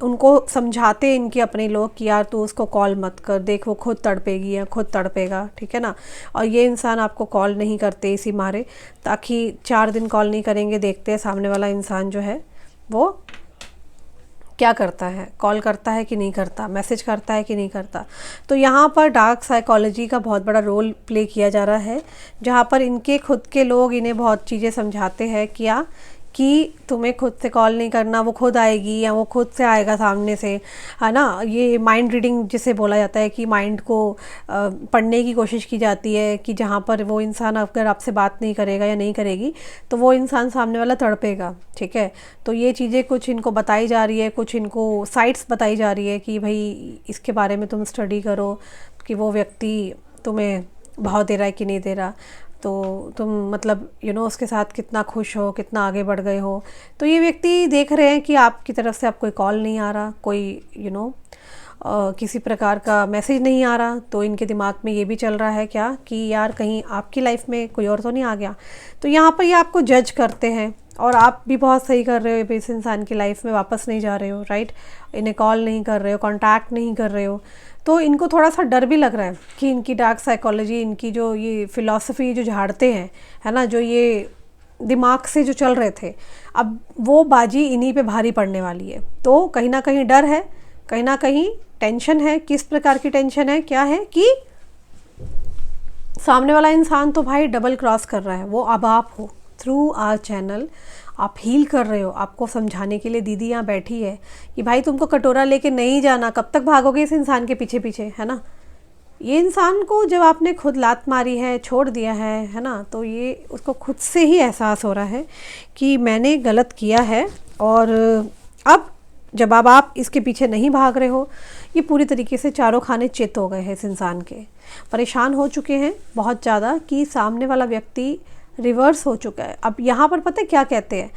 Speaker 1: उनको समझाते हैं इनके अपने लोग कि यार तू उसको कॉल मत कर, देख वो खुद तड़पेगी या खुद तड़पेगा, ठीक है ना। और ये इंसान आपको कॉल नहीं करते इसी मारे, ताकि 4 दिन कॉल नहीं करेंगे, देखते हैं सामने वाला इंसान जो है वो क्या करता है, कॉल करता है कि नहीं करता, मैसेज करता है कि नहीं करता। तो यहाँ पर डार्क साइकोलॉजी का बहुत बड़ा रोल प्ले किया जा रहा है, जहाँ पर इनके खुद के लोग इन्हें बहुत चीज़ें समझाते हैं क्या कि तुम्हें खुद से कॉल नहीं करना, वो खुद आएगी या वो खुद से आएगा सामने से, है ना। ये माइंड रीडिंग जिसे बोला जाता है कि माइंड को पढ़ने की कोशिश की जाती है, कि जहाँ पर वो इंसान अगर आपसे बात नहीं करेगा या नहीं करेगी तो वो इंसान सामने वाला तड़पेगा, ठीक है। तो ये चीज़ें कुछ इनको बताई जा रही है, कुछ इनको साइट्स बताई जा रही है कि भाई इसके बारे में तुम स्टडी करो कि वो व्यक्ति तुम्हें भाव दे रहा है कि नहीं दे रहा, तो तुम मतलब उसके साथ कितना खुश हो, कितना आगे बढ़ गए हो। तो ये व्यक्ति देख रहे हैं कि आपकी तरफ से आप कोई कॉल नहीं आ रहा, कोई किसी प्रकार का मैसेज नहीं आ रहा, तो इनके दिमाग में ये भी चल रहा है क्या कि यार कहीं आपकी लाइफ में कोई और तो नहीं आ गया। तो यहाँ पर ये आपको जज करते हैं, और आप भी बहुत सही कर रहे हो, इस इंसान की लाइफ में वापस नहीं जा रहे हो, राइट, इन्हें कॉल नहीं कर रहे हो, कांटेक्ट नहीं कर रहे हो। तो इनको थोड़ा सा डर भी लग रहा है कि इनकी डार्क साइकोलॉजी, इनकी जो ये फ़िलॉसफ़ी जो झाड़ते हैं, है ना, जो ये दिमाग से जो चल रहे थे, अब वो बाजी इन्हीं पे भारी पड़ने वाली है। तो कहीं ना कहीं डर है, कहीं ना कहीं टेंशन है। किस प्रकार की टेंशन है, क्या है कि सामने वाला इंसान तो भाई डबल क्रॉस कर रहा है। वो अब आप हो, थ्रू आवर चैनल आप हील कर रहे हो, आपको समझाने के लिए दीदी यहाँ बैठी है कि भाई तुमको कटोरा लेके नहीं जाना, कब तक भागोगे इस इंसान के पीछे पीछे, है ना। ये इंसान को जब आपने खुद लात मारी है, छोड़ दिया है ना, तो ये उसको खुद से ही एहसास हो रहा है कि मैंने गलत किया है। और अब जब आप इसके पीछे नहीं भाग रहे हो, ये पूरी तरीके से चारों खाने चित हो गए हैं, इस इंसान के परेशान हो चुके हैं बहुत ज़्यादा कि सामने वाला व्यक्ति रिवर्स हो चुका है। अब यहाँ पर पता है क्या कहते हैं,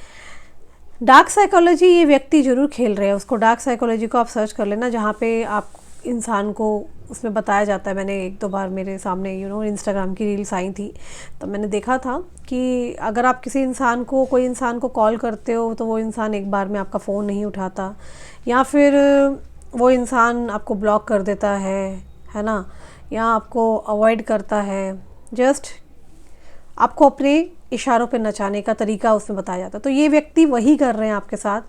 Speaker 1: डार्क साइकोलॉजी ये व्यक्ति जरूर खेल रहे हैं। उसको डार्क साइकोलॉजी को आप सर्च कर लेना, जहाँ पे आप इंसान को उसमें बताया जाता है। मैंने 1-2 बार मेरे सामने इंस्टाग्राम की रील्स आई थी, तो मैंने देखा था कि अगर आप किसी इंसान को, कोई इंसान को कॉल करते हो, तो वो इंसान एक बार में आपका फ़ोन नहीं उठाता, या फिर वो इंसान आपको ब्लॉक कर देता है ना, या आपको अवॉइड करता है, जस्ट आपको अपने इशारों पे नचाने का तरीका उसमें बताया जाता है। तो ये व्यक्ति वही कर रहे हैं आपके साथ,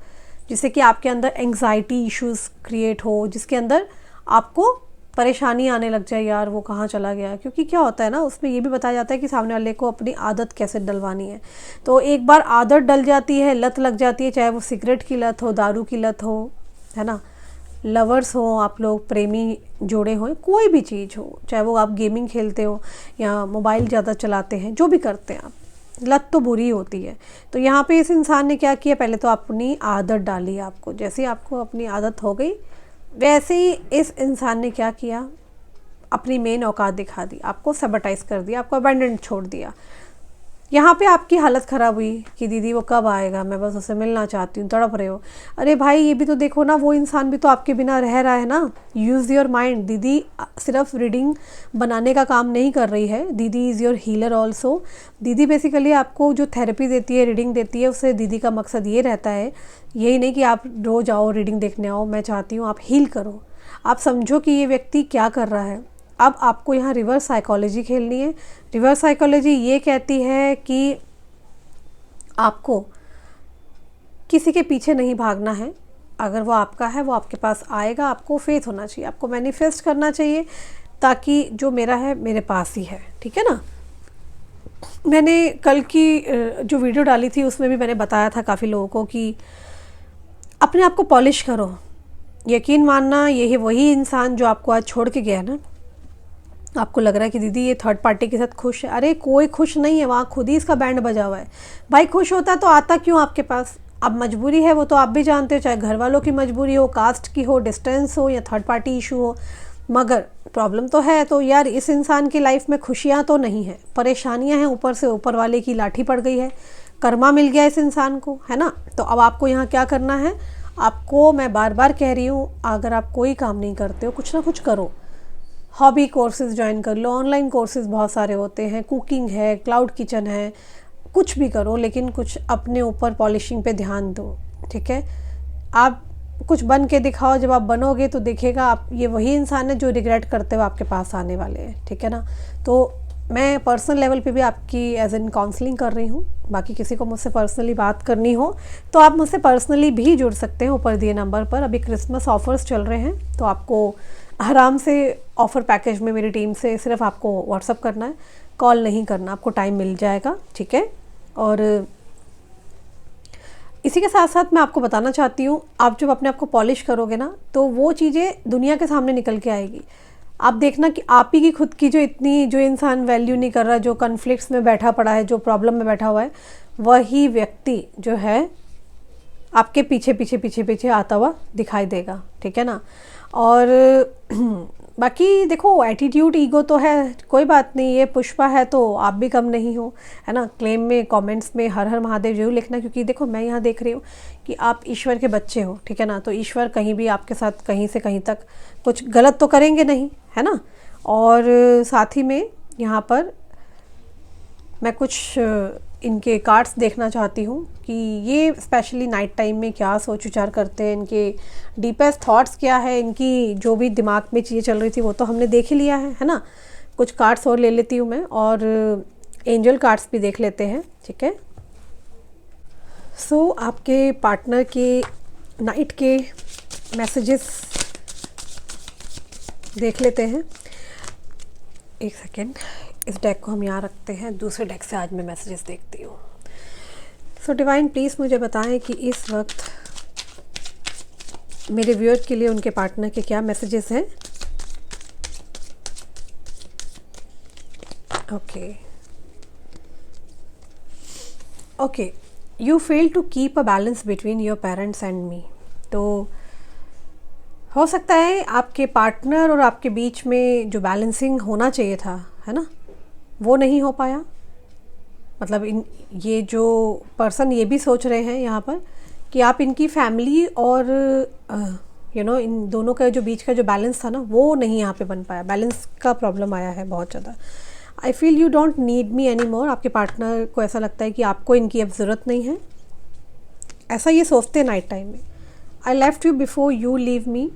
Speaker 1: जिससे कि आपके अंदर एंग्जाइटी इश्यूज़ क्रिएट हो, जिसके अंदर आपको परेशानी आने लग जाए, यार वो कहाँ चला गया। क्योंकि क्या होता है ना, उसमें ये भी बताया जाता है कि सामने वाले को अपनी आदत कैसे डलवानी है। तो एक बार आदत डल जाती है, लत लग जाती है, चाहे वो सिगरेट की लत हो, दारू की लत हो, है ना, लवर्स हो, आप लोग प्रेमी जोड़े हों, कोई भी चीज़ हो, चाहे वो आप गेमिंग खेलते हो या मोबाइल ज़्यादा चलाते हैं, जो भी करते हैं आप, लत तो बुरी होती है। तो यहाँ पे इस इंसान ने क्या किया, पहले तो अपनी आदत डाली आपको। जैसे ही आपको अपनी आदत हो गई, वैसे ही इस इंसान ने क्या किया, अपनी मेन औकात दिखा दी, आपको सबटाइज कर दिया, आपको अबैंडन छोड़ दिया। यहाँ पे आपकी हालत ख़राब हुई कि दीदी वो कब आएगा, मैं बस उससे मिलना चाहती हूँ, तड़प रहे हो। अरे भाई ये भी तो देखो ना, वो इंसान भी तो आपके बिना रह रहा है ना। Use your mind. दीदी सिर्फ रीडिंग बनाने का काम नहीं कर रही है, दीदी इज़ योर हीलर ऑल्सो। दीदी बेसिकली आपको जो थेरेपी देती है, रीडिंग देती है, उससे दीदी का मकसद ये रहता है, यही नहीं कि आप रोज़ आओ रीडिंग देखने आओ। मैं चाहती हूँ आप हील करो, आप समझो कि ये व्यक्ति क्या कर रहा है। अब आपको यहाँ रिवर्स साइकोलॉजी खेलनी है। रिवर्स साइकोलॉजी ये कहती है कि आपको किसी के पीछे नहीं भागना है। अगर वो आपका है, वो आपके पास आएगा। आपको फेथ होना चाहिए, आपको मैनिफेस्ट करना चाहिए, ताकि जो मेरा है मेरे पास ही है, ठीक है ना। मैंने कल की जो वीडियो डाली थी उसमें भी मैंने बताया था काफ़ी लोगों को कि अपने आप को पॉलिश करो। यकीन मानना, यही वही इंसान जो आपको आज छोड़ के गया ना, आपको लग रहा है कि दीदी ये थर्ड पार्टी के साथ खुश है। अरे कोई खुश नहीं है, वहाँ खुद ही इसका बैंड बजा हुआ है। भाई खुश होता तो आता क्यों आपके पास। अब मजबूरी है, वो तो आप भी जानते हो, चाहे घर वालों की मजबूरी हो, कास्ट की हो, डिस्टेंस हो, या थर्ड पार्टी इशू हो, मगर प्रॉब्लम तो है। तो यार इस इंसान की लाइफ में खुशियाँ तो नहीं है, परेशानियाँ हैं। ऊपर से ऊपर वाले की लाठी पड़ गई है, कर्मा मिल गया इस इंसान को, है ना। तो अब आपको यहाँ क्या करना है, आपको मैं बार बार कह रही हूँ, अगर आप कोई काम नहीं करते हो, कुछ ना कुछ करो। हॉबी कोर्सेज ज्वाइन कर लो, ऑनलाइन कोर्सेज बहुत सारे होते हैं, कुकिंग है, क्लाउड किचन है, कुछ भी करो, लेकिन कुछ अपने ऊपर पॉलिशिंग पे ध्यान दो, ठीक है। आप कुछ बन के दिखाओ, जब आप बनोगे तो देखिएगा आप, ये वही इंसान है जो रिग्रेट करते हुए आपके पास आने वाले हैं, ठीक है ना। तो मैं पर्सनल लेवल पे भी आपकी एज एन काउंसलिंग कर रही हूँ। बाकी किसी को मुझसे पर्सनली बात करनी हो तो आप मुझसे पर्सनली भी जुड़ सकते हैं ऊपर दिए नंबर पर। अभी क्रिसमस ऑफर्स चल रहे हैं, तो आपको आराम से ऑफ़र पैकेज में मेरी टीम से सिर्फ आपको व्हाट्सअप करना है, कॉल नहीं करना, आपको टाइम मिल जाएगा, ठीक है। और इसी के साथ साथ मैं आपको बताना चाहती हूँ, आप जब अपने आप को पॉलिश करोगे ना, तो वो चीज़ें दुनिया के सामने निकल के आएगी। आप देखना कि आप ही की खुद की जो इंसान वैल्यू नहीं कर रहा, जो कन्फ्लिक्ट्स में बैठा पड़ा है, जो प्रॉब्लम में बैठा हुआ है, वही व्यक्ति जो है आपके पीछे पीछे पीछे पीछे आता हुआ दिखाई देगा, ठीक है ना। और बाकी देखो, एटीट्यूड ईगो तो है, कोई बात नहीं, ये पुष्पा है तो आप भी कम नहीं हो, है ना। क्लेम में कमेंट्स में हर हर महादेव जरूर लिखना, क्योंकि देखो मैं यहाँ देख रही हूँ कि आप ईश्वर के बच्चे हो, ठीक है ना। तो ईश्वर कहीं भी आपके साथ कहीं से कहीं तक कुछ गलत तो करेंगे नहीं, है ना। और साथ ही में यहाँ पर मैं कुछ इनके कार्ड्स देखना चाहती हूँ कि ये स्पेशली नाइट टाइम में क्या सोच विचार करते हैं, इनके डीपेस्ट थॉट्स क्या है, इनकी जो भी दिमाग में चीज़ें चल रही थी वो तो हमने देख ही लिया है ना। कुछ कार्ड्स और ले लेती हूँ मैं, और एंजल कार्ड्स भी देख लेते हैं, ठीक है। सो आपके पार्टनर के नाइट के मैसेजेस देख लेते हैं। एक सेकेंड, इस डेक को हम यहाँ रखते हैं, दूसरे डेक से आज मैं मैसेजेस देखती हूँ। सो डिवाइन प्लीज़ मुझे बताएं कि इस वक्त मेरे व्यूअर के लिए उनके पार्टनर के क्या मैसेजेस हैं। Okay, you fail to keep a balance between your parents and me. तो हो सकता है आपके पार्टनर और आपके बीच में जो बैलेंसिंग होना चाहिए था, है ना, वो नहीं हो पाया। मतलब ये जो पर्सन ये भी सोच रहे हैं यहाँ पर कि आप इनकी फैमिली और इन दोनों का जो बीच का जो बैलेंस था ना, वो नहीं यहाँ पे बन पाया, बैलेंस का प्रॉब्लम आया है बहुत ज़्यादा। I feel you don't need me any more. आपके पार्टनर को ऐसा लगता है कि आपको इनकी अब ज़रूरत नहीं है, ऐसा ये सोचते हैं नाइट टाइम में। I left you before you leave me.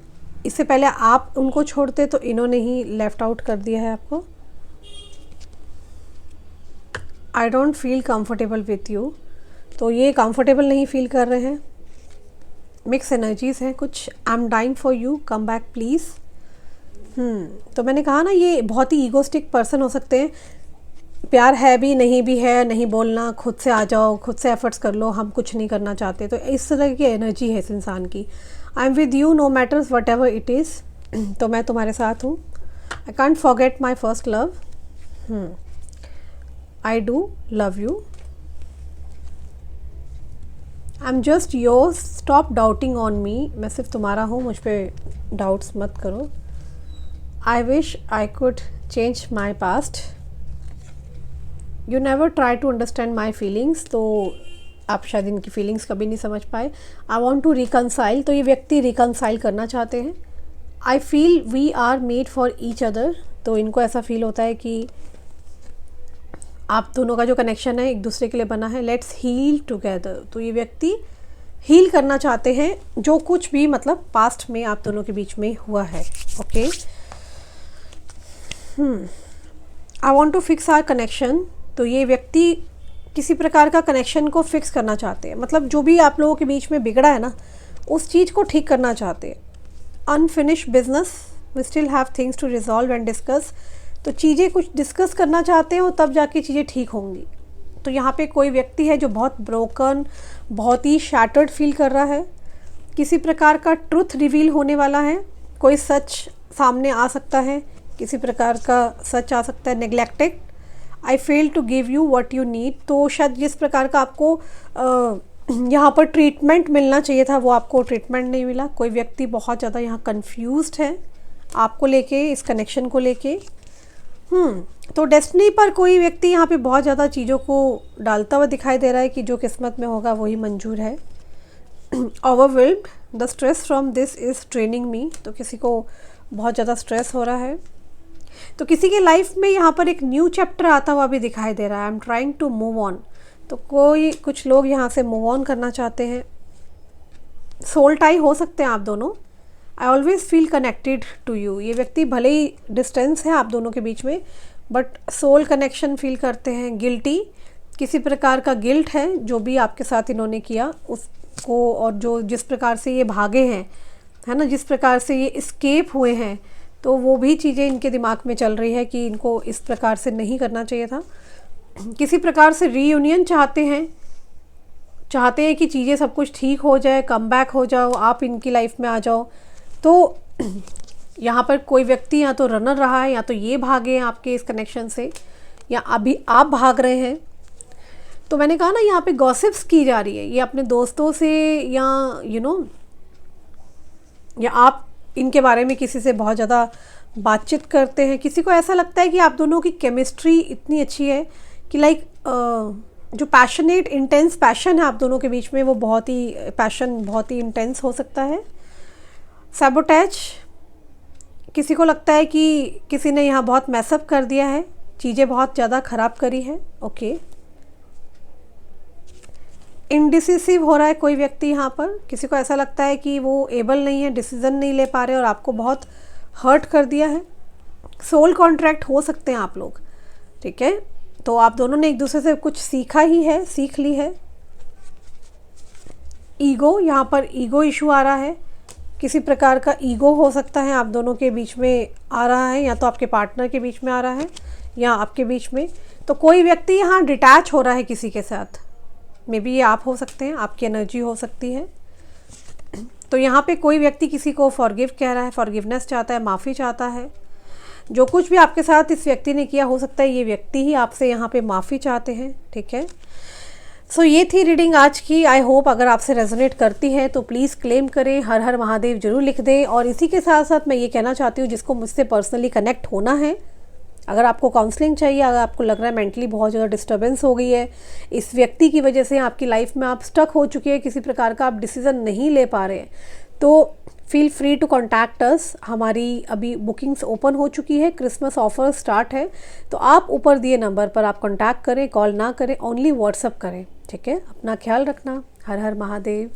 Speaker 1: इससे पहले आप उनको छोड़ते तो इन्होंने ही लेफ्ट आउट कर दिया है आपको। I don't feel comfortable with you. तो ये कंफर्टेबल नहीं फील कर रहे हैं, मिक्स एनर्जीज़ हैं कुछ। I am dying for you, come back please. तो मैंने कहा ना, ये बहुत ही ईगोस्टिक पर्सन हो सकते हैं। प्यार है भी नहीं है, नहीं बोलना, खुद से आ जाओ, खुद से एफर्ट्स कर लो, हम कुछ नहीं करना चाहते। तो इस तरह की एनर्जी है इस इंसान की। I am with you no matters whatever it is. तो मैं तुम्हारे साथ हूँ। I can't forget my first love. I do love you. I am just yours, stop doubting on me. मैं सिर्फ तुम्हारा हूँ, मुझ पर डाउट्स मत करो। I wish I could change my past. You never try to understand my feelings. तो आप शायद इनकी फीलिंग्स कभी नहीं समझ पाए। आई वॉन्ट टू रिकनसाइल। तो ये व्यक्ति रिकनसाइल करना चाहते हैं। I feel we are made for each other. तो इनको ऐसा फील होता है कि आप दोनों का जो कनेक्शन है एक दूसरे के लिए बना है। Let's heal together. तो ये व्यक्ति हील करना चाहते हैं जो कुछ भी मतलब पास्ट में आप दोनों के बीच में हुआ है। Okay, I want to fix our connection. तो ये व्यक्ति किसी प्रकार का कनेक्शन को फिक्स करना चाहते हैं, मतलब जो भी आप लोगों के बीच में बिगड़ा है ना, उस चीज़ को ठीक करना चाहते हैं। Unfinished business, we still have things to resolve and discuss. तो चीज़ें कुछ डिस्कस करना चाहते हो, तब जाके चीज़ें ठीक होंगी। तो यहाँ पे कोई व्यक्ति है जो बहुत ब्रोकन, बहुत ही शैटर्ड फील कर रहा है। किसी प्रकार का ट्रुथ रिवील होने वाला है, कोई सच सामने आ सकता है, किसी प्रकार का सच आ सकता है। Neglected, I fail to give you what you need. तो शायद जिस प्रकार का आपको यहाँ पर ट्रीटमेंट मिलना चाहिए था, वो आपको ट्रीटमेंट नहीं मिला। कोई व्यक्ति बहुत ज़्यादा यहाँ कंफ्यूज्ड है आपको लेके, इस कनेक्शन को लेके। तो डेस्टिनी पर कोई व्यक्ति यहाँ पे बहुत ज़्यादा चीज़ों को डालता हुआ दिखाई दे रहा है कि जो किस्मत में होगा वही मंजूर है। Overwhelmed, the stress from this is training me. तो किसी को बहुत ज़्यादा स्ट्रेस हो रहा है। तो किसी के लाइफ में यहाँ पर एक न्यू चैप्टर आता हुआ भी दिखाई दे रहा है। I am trying to move on. तो कुछ लोग यहाँ से मूव ऑन करना चाहते हैं। सोल टाई हो सकते हैं आप दोनों। I always feel connected to you. ये व्यक्ति भले ही डिस्टेंस है आप दोनों के बीच में, बट सोल कनेक्शन फील करते हैं। गिल्टी, किसी प्रकार का गिल्ट है जो भी आपके साथ इन्होंने किया उसको, और जो जिस प्रकार से ये भागे हैं, है ना, जिस प्रकार से ये इस्केप हुए हैं, तो वो भी चीज़ें इनके दिमाग में चल रही है कि इनको इस प्रकार से नहीं करना चाहिए था। किसी प्रकार से रीयूनियन चाहते हैं कि चीज़ें सब कुछ ठीक हो जाए, कम बैक हो जाओ, आप इनकी लाइफ में आ जाओ। तो यहाँ पर कोई व्यक्ति या तो रनर रहा है, या तो ये भागे हैं आपके इस कनेक्शन से, या अभी आप भाग रहे हैं। तो मैंने कहा ना, यहाँ पे गॉसिप्स की जा रही है, ये अपने दोस्तों से, या या आप इनके बारे में किसी से बहुत ज़्यादा बातचीत करते हैं। किसी को ऐसा लगता है कि आप दोनों की केमिस्ट्री इतनी अच्छी है कि लाइक जो पैशनेट इंटेंस पैशन है आप दोनों के बीच में, वो बहुत ही इंटेंस हो सकता है। सैबोटेज, किसी को लगता है कि किसी ने यहाँ बहुत मैसअप कर दिया है, चीज़ें बहुत ज़्यादा ख़राब करी है। ओके, इनडिसिसिव हो रहा है कोई व्यक्ति यहाँ पर। किसी को ऐसा लगता है कि वो एबल नहीं है, डिसीज़न नहीं ले पा रहे और आपको बहुत हर्ट कर दिया है। सोल कॉन्ट्रैक्ट हो सकते हैं आप लोग, ठीक है। तो आप दोनों ने एक दूसरे से कुछ सीख ली है। ईगो, यहाँ पर ईगो इशू आ रहा है। किसी प्रकार का ईगो हो सकता है आप दोनों के बीच में आ रहा है, या तो आपके पार्टनर के बीच में आ रहा है या आपके बीच में। तो कोई व्यक्ति यहाँ डिटैच हो रहा है किसी के साथ। मे बी ये आप हो सकते हैं, आपकी एनर्जी हो सकती है। तो यहाँ पे कोई व्यक्ति किसी को फॉरगिव कह रहा है, फॉरगिवनेस चाहता है, माफ़ी चाहता है। जो कुछ भी आपके साथ इस व्यक्ति ने किया, हो सकता है ये व्यक्ति ही आपसे यहाँ पे माफ़ी चाहते हैं, ठीक है। सो ये थी रीडिंग आज की। आई होप अगर आपसे रेजोनेट करती है तो प्लीज़ क्लेम करें, हर हर महादेव जरूर लिख दें। और इसी के साथ साथ मैं ये कहना चाहती हूँ, जिसको मुझसे पर्सनली कनेक्ट होना है, अगर आपको काउंसलिंग चाहिए, अगर आपको लग रहा है मेंटली बहुत ज़्यादा डिस्टर्बेंस हो गई है, इस व्यक्ति की वजह से आपकी लाइफ में आप स्टक हो चुके हैं, किसी प्रकार का आप डिसीज़न नहीं ले पा रहे हैं, तो feel free to contact us. हमारी अभी बुकिंग्स ओपन हो चुकी है, क्रिसमस ऑफर स्टार्ट है। तो आप ऊपर दिए नंबर पर आप कॉन्टैक्ट करें, कॉल ना करें, ओनली व्हाट्सअप करें, ठीक है। अपना ख्याल रखना। हर हर महादेव।